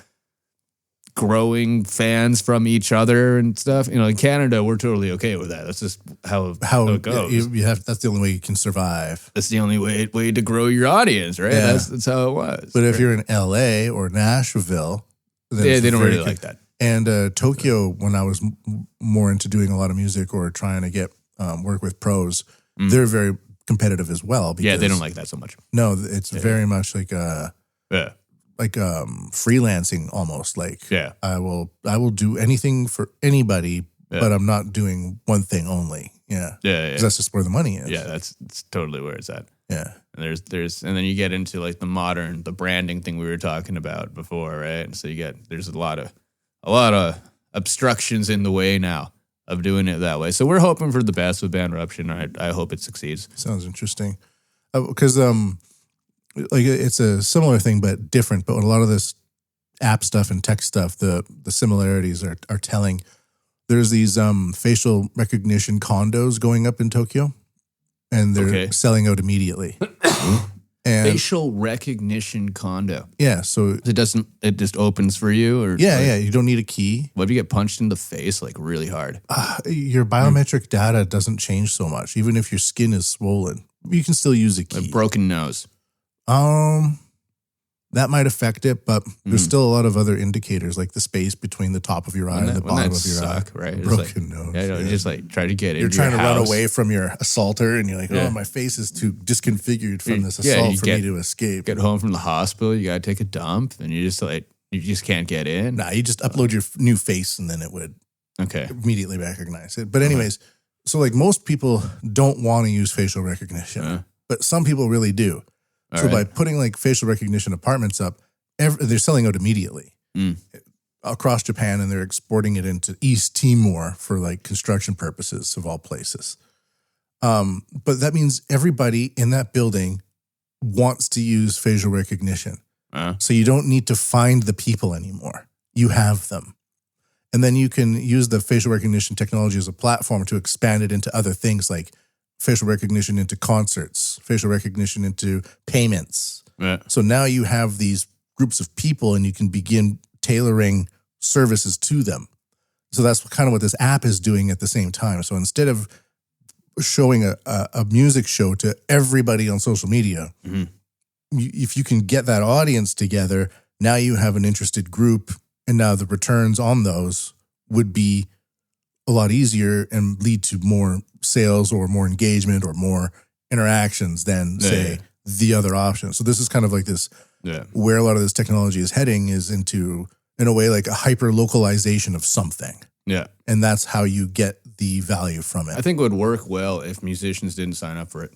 growing fans from each other and stuff. In Canada, we're totally okay with that. That's just how it goes. You have, that's the only way you can survive. That's the only way to grow your audience, right? Yeah. That's how it was. But if you're in LA or Nashville, then they don't really like that. And Tokyo, when I was more into doing a lot of music or trying to get work with pros, they're very competitive as well. Yeah, they don't like that so much. No, it's very much like freelancing almost. Like, I will do anything for anybody, but I'm not doing one thing only. Yeah. 'Cause that's just where the money is. Yeah, that's totally where it's at. Yeah. And and then you get into like the branding thing we were talking about before, right? And so there's a lot of obstructions in the way now of doing it that way. So we're hoping for the best with Bandruption. I hope it succeeds. Sounds interesting. Because like it's a similar thing but different. But a lot of this app stuff and tech stuff, the similarities are telling. There's these facial recognition condos going up in Tokyo, and they're selling out immediately. And facial recognition condo. Yeah, so it just opens for you, or yeah, you don't need a key. What if you get punched in the face like really hard? Your biometric data doesn't change so much, even if your skin is swollen. You can still use a key. A broken nose. That might affect it, but there's still a lot of other indicators, like the space between the top of your eye and the bottom of your eye. Right? Broken nose. Yeah, just like try to get in. You're trying to run away from your assaulter, and you're like, oh, my face is too disconfigured from this assault for me to escape. Get home from the hospital, you got to take a dump, and you just can't get in. Nah, you just upload your new face, and then it would immediately recognize it. But anyways, so like most people don't want to use facial recognition, but some people really do. So by putting like facial recognition apartments up, they're selling out immediately. across Japan, and they're exporting it into East Timor for like construction purposes of all places. But that means everybody in that building wants to use facial recognition. So you don't need to find the people anymore. You have them. And then you can use the facial recognition technology as a platform to expand it into other things like facial recognition into concerts, facial recognition into payments. Yeah. So now you have these groups of people and you can begin tailoring services to them. So that's kind of what this app is doing at the same time. So instead of showing a music show to everybody on social media, if you can get that audience together, now you have an interested group, and now the returns on those would be a lot easier and lead to more sales or more engagement or more interactions than, say, the other option. So this is kind of like this, where a lot of this technology is heading is into, in a way, like a hyper-localization of something. Yeah. And that's how you get the value from it. I think it would work well if musicians didn't sign up for it,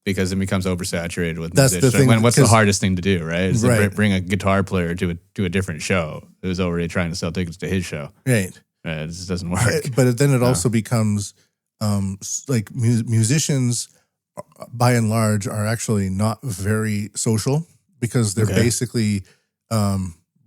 because it becomes oversaturated with That's the musicians. thing, What's the 'cause- hardest thing to do, right? Is to Right. bring a guitar player to a different show who's already trying to sell tickets to his show. Right. It just doesn't work. But then it also becomes like musicians, by and large, are actually not very social because they're basically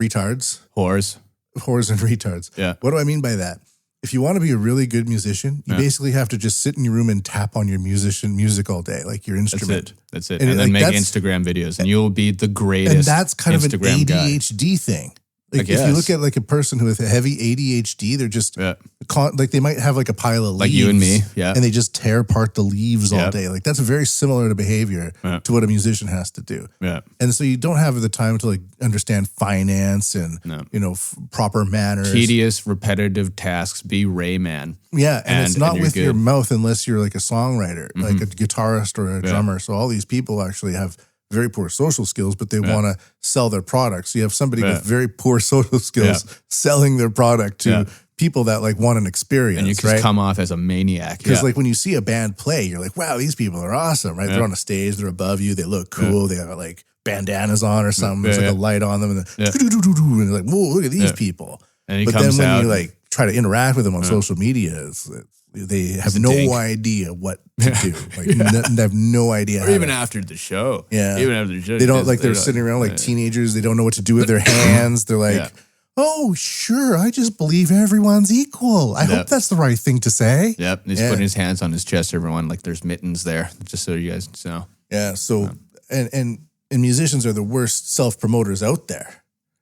retards, Whores. whores and retards. Yeah. What do I mean by that? If you want to be a really good musician, you basically have to just sit in your room and tap on your music all day, like your instrument. That's it. And And, then like make that's- Instagram videos, and you'll be the greatest. And that's kind of an Instagram guy. ADHD thing. Like I if you guess. look at like a person who has a heavy ADHD, they're just like they might have like a pile of leaves, Like you and me, yeah. and they just tear apart the leaves all Yep. day. Like that's very similar to behavior to what a musician has to do. Yeah. And so you don't have the time to like understand finance and proper manners. Tedious, repetitive tasks. Be Rayman. Yeah, and it's not you're with your good. mouth unless you're like a songwriter, like a guitarist or a drummer. So all these people actually have very poor social skills, but they want to sell their products. So you have somebody with very poor social skills selling their product to people that like want an experience, And you can right? come off as a maniac. Because like when you see a band play, you're like, wow, these people are awesome, right? They're on a stage, they're above you, they look cool, they got like bandanas on or something, there's like a light on them, and and you're like, whoa, look at these people. And he But then comes when out, you like try to interact with them on social media, they have a no dink. idea what to do. Like they have no idea. or how even to- after the show. Yeah. Even after the show. they don't just- like they're don't- sitting around like teenagers. They don't know what to do with their hands. They're like, oh, sure. I just believe everyone's equal. I hope that's the right thing to say. Yep. He's putting his hands on his chest, everyone, like there's mittens there, just so you guys know. Yeah. So, and musicians are the worst self-promoters out there.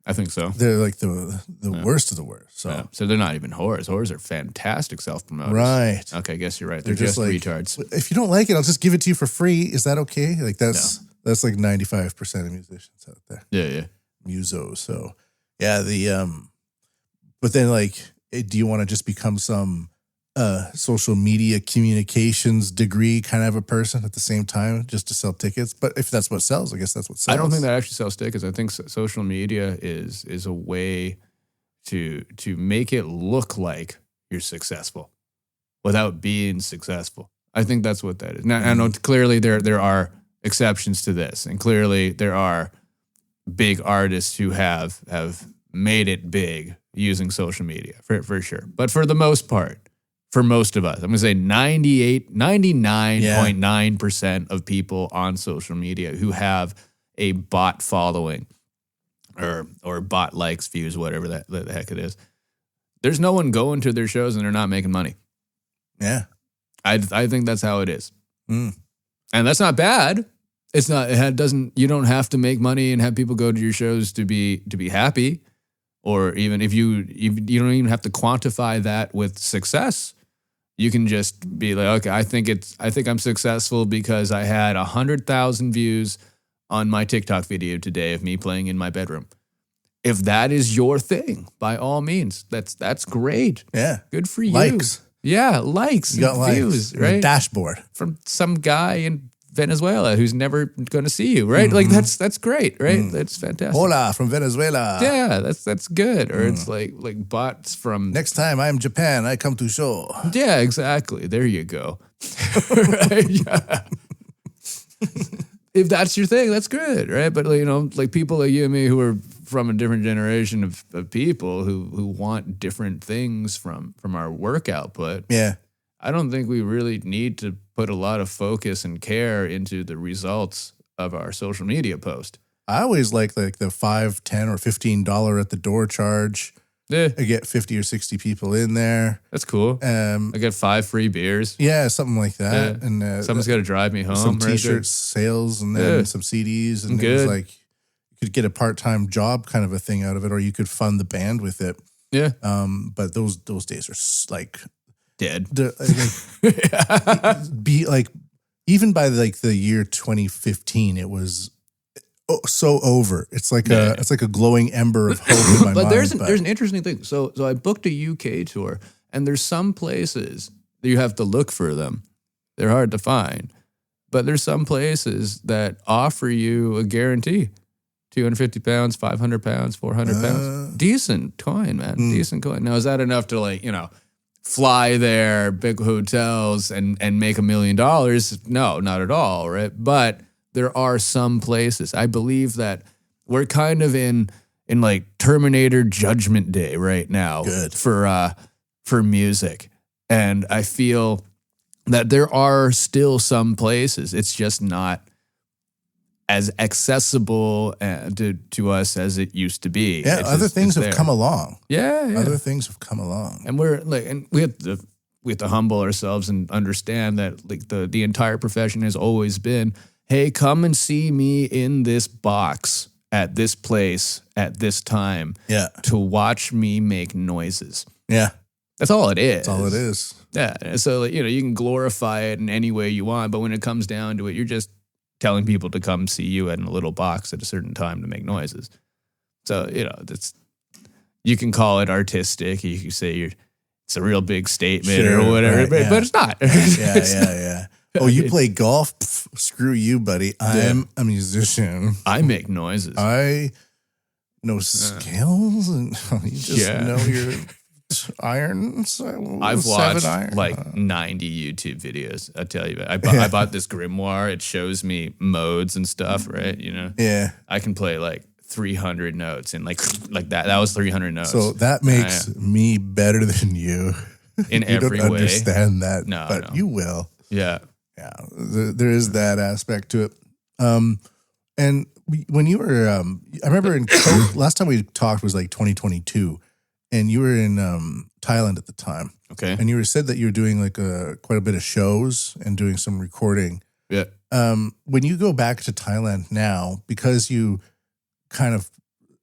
I think so. They're like the worst of the worst. So, Yeah. So they're not even whores. Whores are fantastic self-promoters. right. Okay, I guess you're right. They're, They're just just like, retards. if you don't like it, I'll just give it to you for free. Is that okay? Like that's like 95% of musicians out there. Yeah. Musos. So yeah, but then like, do you want to just become some social media communications degree kind of a person at the same time just to sell tickets? But if that's what sells, I guess that's what sells. I don't think that actually sells tickets. I think social media is a way to make it look like you're successful without being successful. I think that's what that is. Now, I know clearly there are exceptions to this, and clearly there are big artists who have made it big using social media for sure. But for the most part, for most of us, I'm going to say 99.9% of people on social media who have a bot following or bot likes, views, whatever the heck it is. There's no one going to their shows and they're not making money. Yeah. I think that's how it is. Mm. And that's not bad. It's not, you don't have to make money and have people go to your shows to be happy. Or even if you don't even have to quantify that with success. You can just be like, okay, I think I'm successful because I had 100,000 views on my TikTok video today of me playing in my bedroom. If that is your thing, by all means, that's great. Yeah. Good for you. Likes. Yeah, likes You got and likes. views, And a right? dashboard. From some guy in Venezuela who's never going to see you, right? Like that's great, right? That's fantastic. Hola from Venezuela. Yeah, that's good. Or it's like bots from Next time I'm Japan, I come to show. Yeah, exactly. There you go. Right? Yeah. If that's your thing, that's good, right? But like people like you and me who are from a different generation of people who want different things from our work output. Yeah. I don't think we really need to put a lot of focus and care into the results of our social media post. I always like the $5, $10, or $15 at the door charge. Yeah, I get 50 or 60 people in there. that's cool. I get 5 free beers. Yeah, something like that. Yeah. And Someone's got to drive me home. some right? T-shirts sales, and then Yeah. some CDs, and it Good. was like you could get a part-time job kind of a thing out of it, or you could fund the band with it. Yeah, But those days are like dead. be like even by like the year 2015, it was so over. It's like it's like a glowing ember of hope in my But mind. there's an interesting thing. So I booked a UK tour, and there's some places that you have to look for them. They're hard to find, but there's some places that offer you a guarantee. 250 pounds, 500 pounds, 400 pounds. Decent coin, man. Decent coin. Now, is that enough to fly there, big hotels, and make $1 million? No, not at all, right? But there are some places. I believe that we're kind of in like Terminator Judgment Day right now. Good. For music. And I feel that there are still some places. It's just not as accessible to us as it used to be. yeah, It's other just- things it's have there. come along. Yeah. Other things have come along. And we have to humble ourselves and understand that like the entire profession has always been, hey, come and see me in this box at this place at this time. Yeah. To watch me make noises. Yeah. That's all it is. That's all it is. Yeah. So you can glorify it in any way you want, but when it comes down to it, you're just telling people to come see you in a little box at a certain time to make noises. So, you can call it artistic. You can say it's a real big statement Sure, or whatever, right, yeah. but it's not. Yeah. Oh, you play golf? Pff, screw you, buddy. I'm a musician. I make noises. I know scales, and you just know your irons. I've 7 watched iron. like 90 YouTube videos. I tell you, I bought this grimoire. It shows me modes and stuff, right? Yeah. I can play like 300 notes and like that. That was 300 notes. So that makes me better than you. In you every don't way. understand that, No, but no. you will. Yeah. Yeah, there is that aspect to it. And when you were, I remember last time we talked was like 2022, and you were in Thailand at the time. Okay. And you said that you were doing like quite a bit of shows and doing some recording. Yeah. When you go back to Thailand now, because you kind of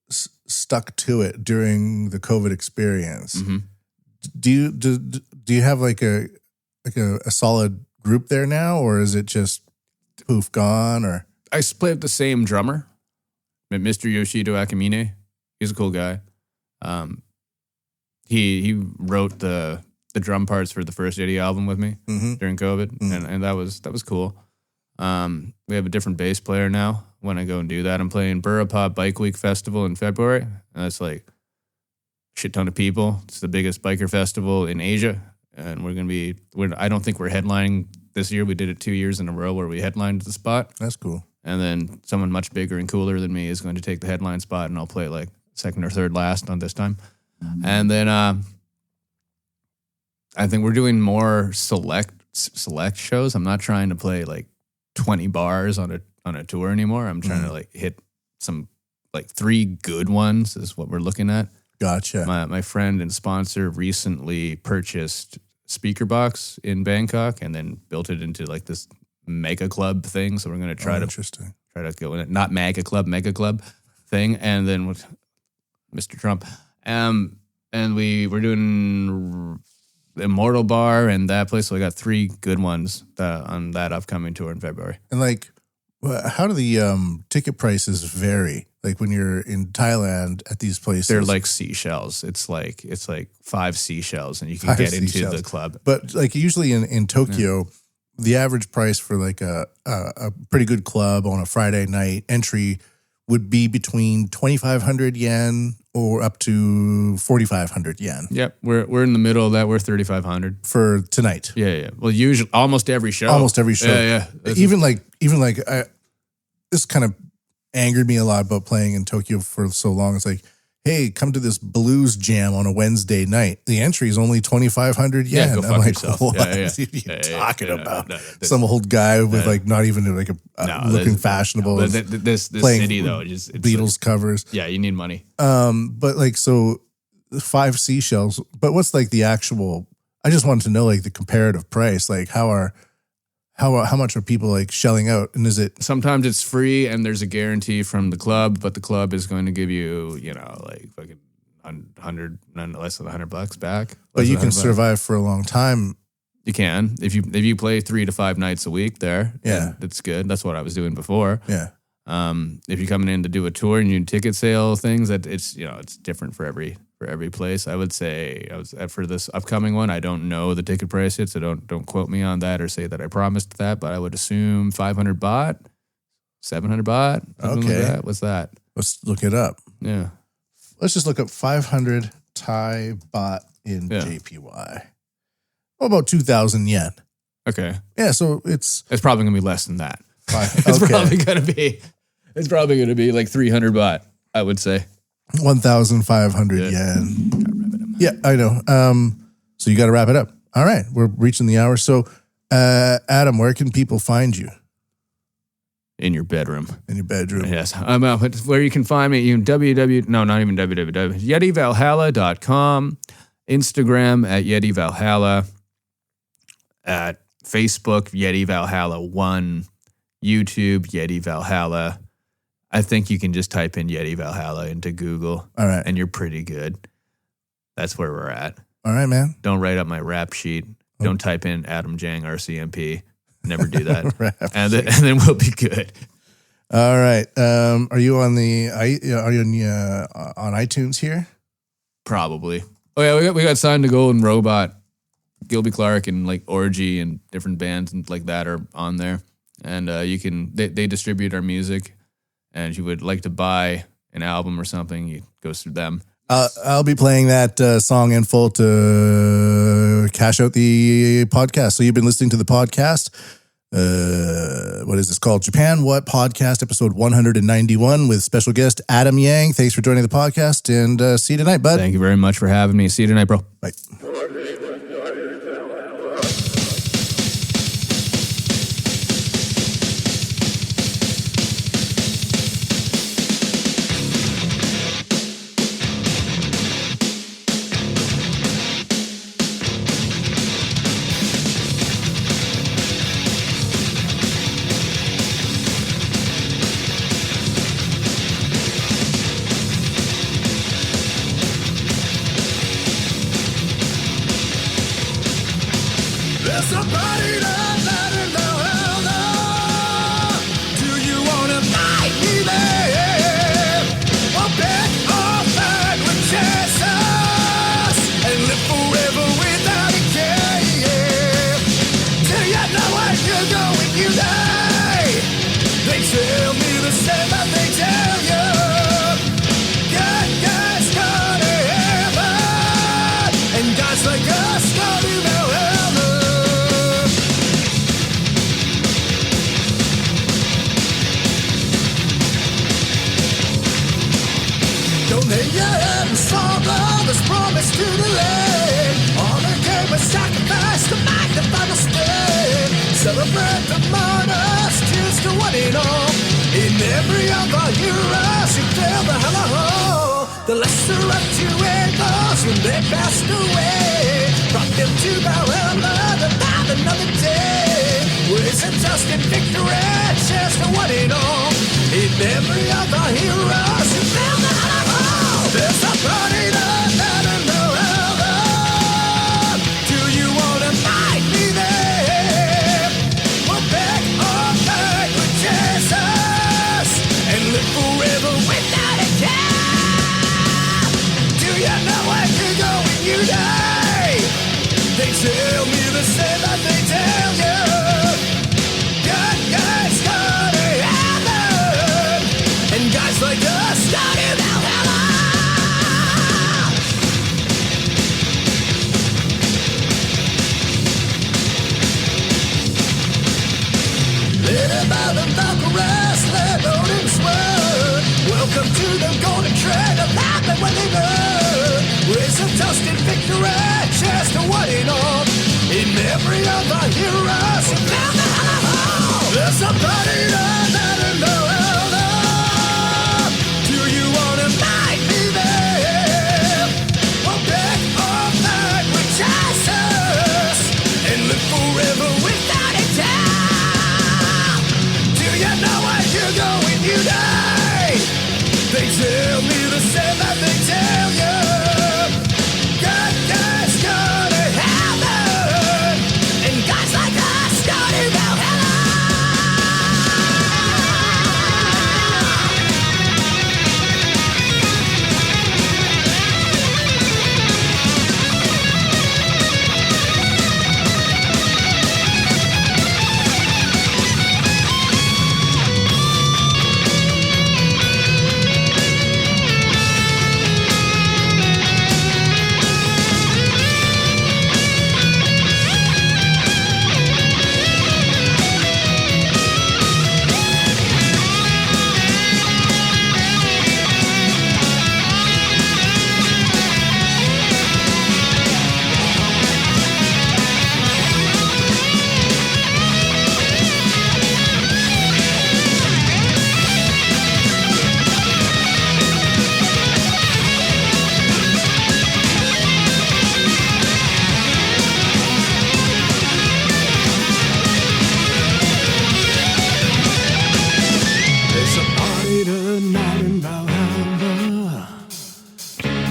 stuck to it during the COVID experience, Mm-hmm. do you have like a solid group there now, or is it just poof gone? Or I play with the same drummer, Mr. Yoshido Akimine. He's a cool guy. He wrote the drum parts for the first Yeti album with me during COVID, and that was cool. We have a different bass player now. When I go and do that, I'm playing Burapop Bike Week Festival in February, and that's like a shit ton of people. It's the biggest biker festival in Asia, and I don't think we're headlining this year. We did it 2 years in a row where we headlined the spot. that's cool. And then someone much bigger and cooler than me is going to take the headline spot, and I'll play like second or third last on this time. And then I think we're doing more select shows. I'm not trying to play like 20 bars on a tour anymore. I'm trying to like hit some like 3 good ones is what we're looking at. Gotcha. My friend and sponsor recently purchased speaker box in Bangkok and then built it into like this mega club thing. So we're going to try Interesting. to go in it, not mega club thing. And then with Mr. Trump, and we were doing Immortal Bar and that place. So we got 3 good ones on that upcoming tour in February. And like, how do the ticket prices vary? Like when you're in Thailand at these places, They're like seashells. It's like 5 seashells and you can 5 get into seashells. the club. But like usually in Tokyo, the average price for like a pretty good club on a Friday night entry would be between 2,500 yen or up to 4,500 yen Yep, we're in the middle of that. We're 3,500. for tonight. Yeah. Well, usually almost every show. Almost every show. Yeah. Even like this kind of angered me a lot about playing in Tokyo for so long. It's like, hey, come to this blues jam on a Wednesday night. The entry is only 22,500 yen. Yeah, go fuck I'm like, yourself. what Yeah, are you talking no, about? no, Some old guy with like not even like looking fashionable. No, this playing city though, it's Beatles covers. Yeah, you need money. But like, so 5 seashells, but what's like the actual, I just wanted to know like the comparative price, like how much are people like shelling out? And is it Sometimes it's free and there's a guarantee from the club, but the club is going to give you, like fucking 100, less than $100 back. But you can survive for a long time. You can if you play 3 to 5 nights a week there. Yeah, that's good. That's what I was doing before. Yeah. If you're coming in to do a tour and you do ticket sale things, that it's different for every place. I would say for this upcoming one, I don't know the ticket price yet, so don't quote me on that or say that I promised that, but I would assume 500 baht, 700 baht. Something like that. What's that? Let's look it up. Yeah. Let's just look up 500 Thai baht in JPY. Oh, about 2,000 yen. Okay. Yeah, so it's probably gonna be less than that. It's probably gonna be like 300 baht, I would say. 1,500 yen. Yeah, I know. So you got to wrap it up. All right, we're reaching the hour. So, Adam, where can people find you? In your bedroom. In your bedroom. Yes. Where you can find me, YetiValhalla.com, Instagram at Yeti Valhalla, at Facebook, Yeti Valhalla 1, YouTube, Yeti Valhalla. I think you can just type in Yeti Valhalla into Google. All right. And you're pretty good. That's where we're at. All right, man. Don't write up my rap sheet. Don't type in Adam Jang RCMP. Never do that. and then we'll be good. All right. Are you on on iTunes here? Probably. Oh yeah, we got signed to Golden Robot. Gilby Clark and like Orgy and different bands and like that are on there. And they distribute our music. And if you would like to buy an album or something, it goes through them. I'll be playing that song in full to cash out the podcast. So you've been listening to the podcast. What is this called? Japan What Podcast, episode 191 with special guest Adam Yang. Thanks for joining the podcast and see you tonight, bud. Thank you very much for having me. See you tonight, bro. Bye. Celebrate the martyrs, cheers to one and all. In every of our heroes who fell the hell hole. The lesser of two angels when they passed away, brought them to Valhalla to live another day. Words of just in victory, cheers to one and all. In every of our heroes who fell the hell hole. There's a party tonight in Valhalla. Do you wanna fight me there? Forever without a care. Do you know where you go when you die? They tell me the same that they tell you. Good guys go to heaven, and guys like us go to Valhalla. Let about the Valkyries, let Odin swear. Welcome to the golden trend of life that we're living. Raise a toast in victory, cheers to one and all. In memory of our heroes who found the hell. There's somebody that in the hell. Do you wanna fight me there? We'll pick up that with Jesus and live forever without a doubt. Do you know where you're going, you die? They tell me the same that they tell you. Good guys go to heaven, and guys like us go to Valhalla. There's a party tonight in Valhalla.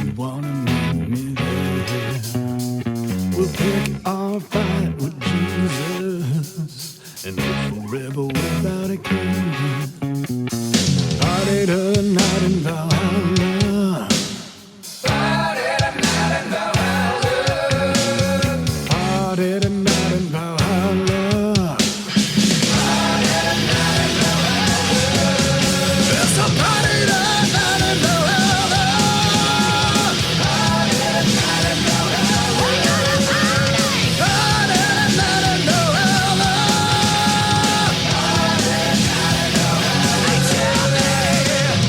You wanna meet me there? We'll pick our fight with Jesus and live forever without a king. Party tonight in Valhalla. Party tonight in Valhalla. Party tonight in Valhalla. There's a party tonight in Valhalla. Party tonight in Valhalla. We're gonna party. Party tonight in Valhalla. Party tonight in Valhalla. They tell me.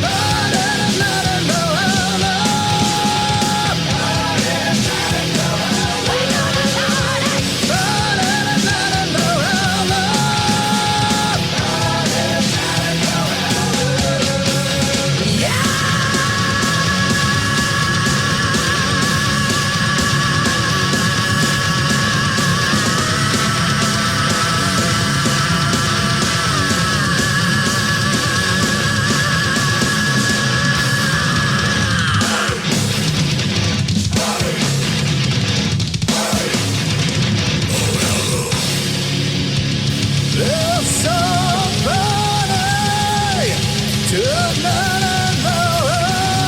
Party tonight in Valhalla. Party tonight in Valhalla. We're gonna party. Party tonight in Valhalla. Party tonight in Valhalla. Yeah. It's somebody tonight in Valhalla.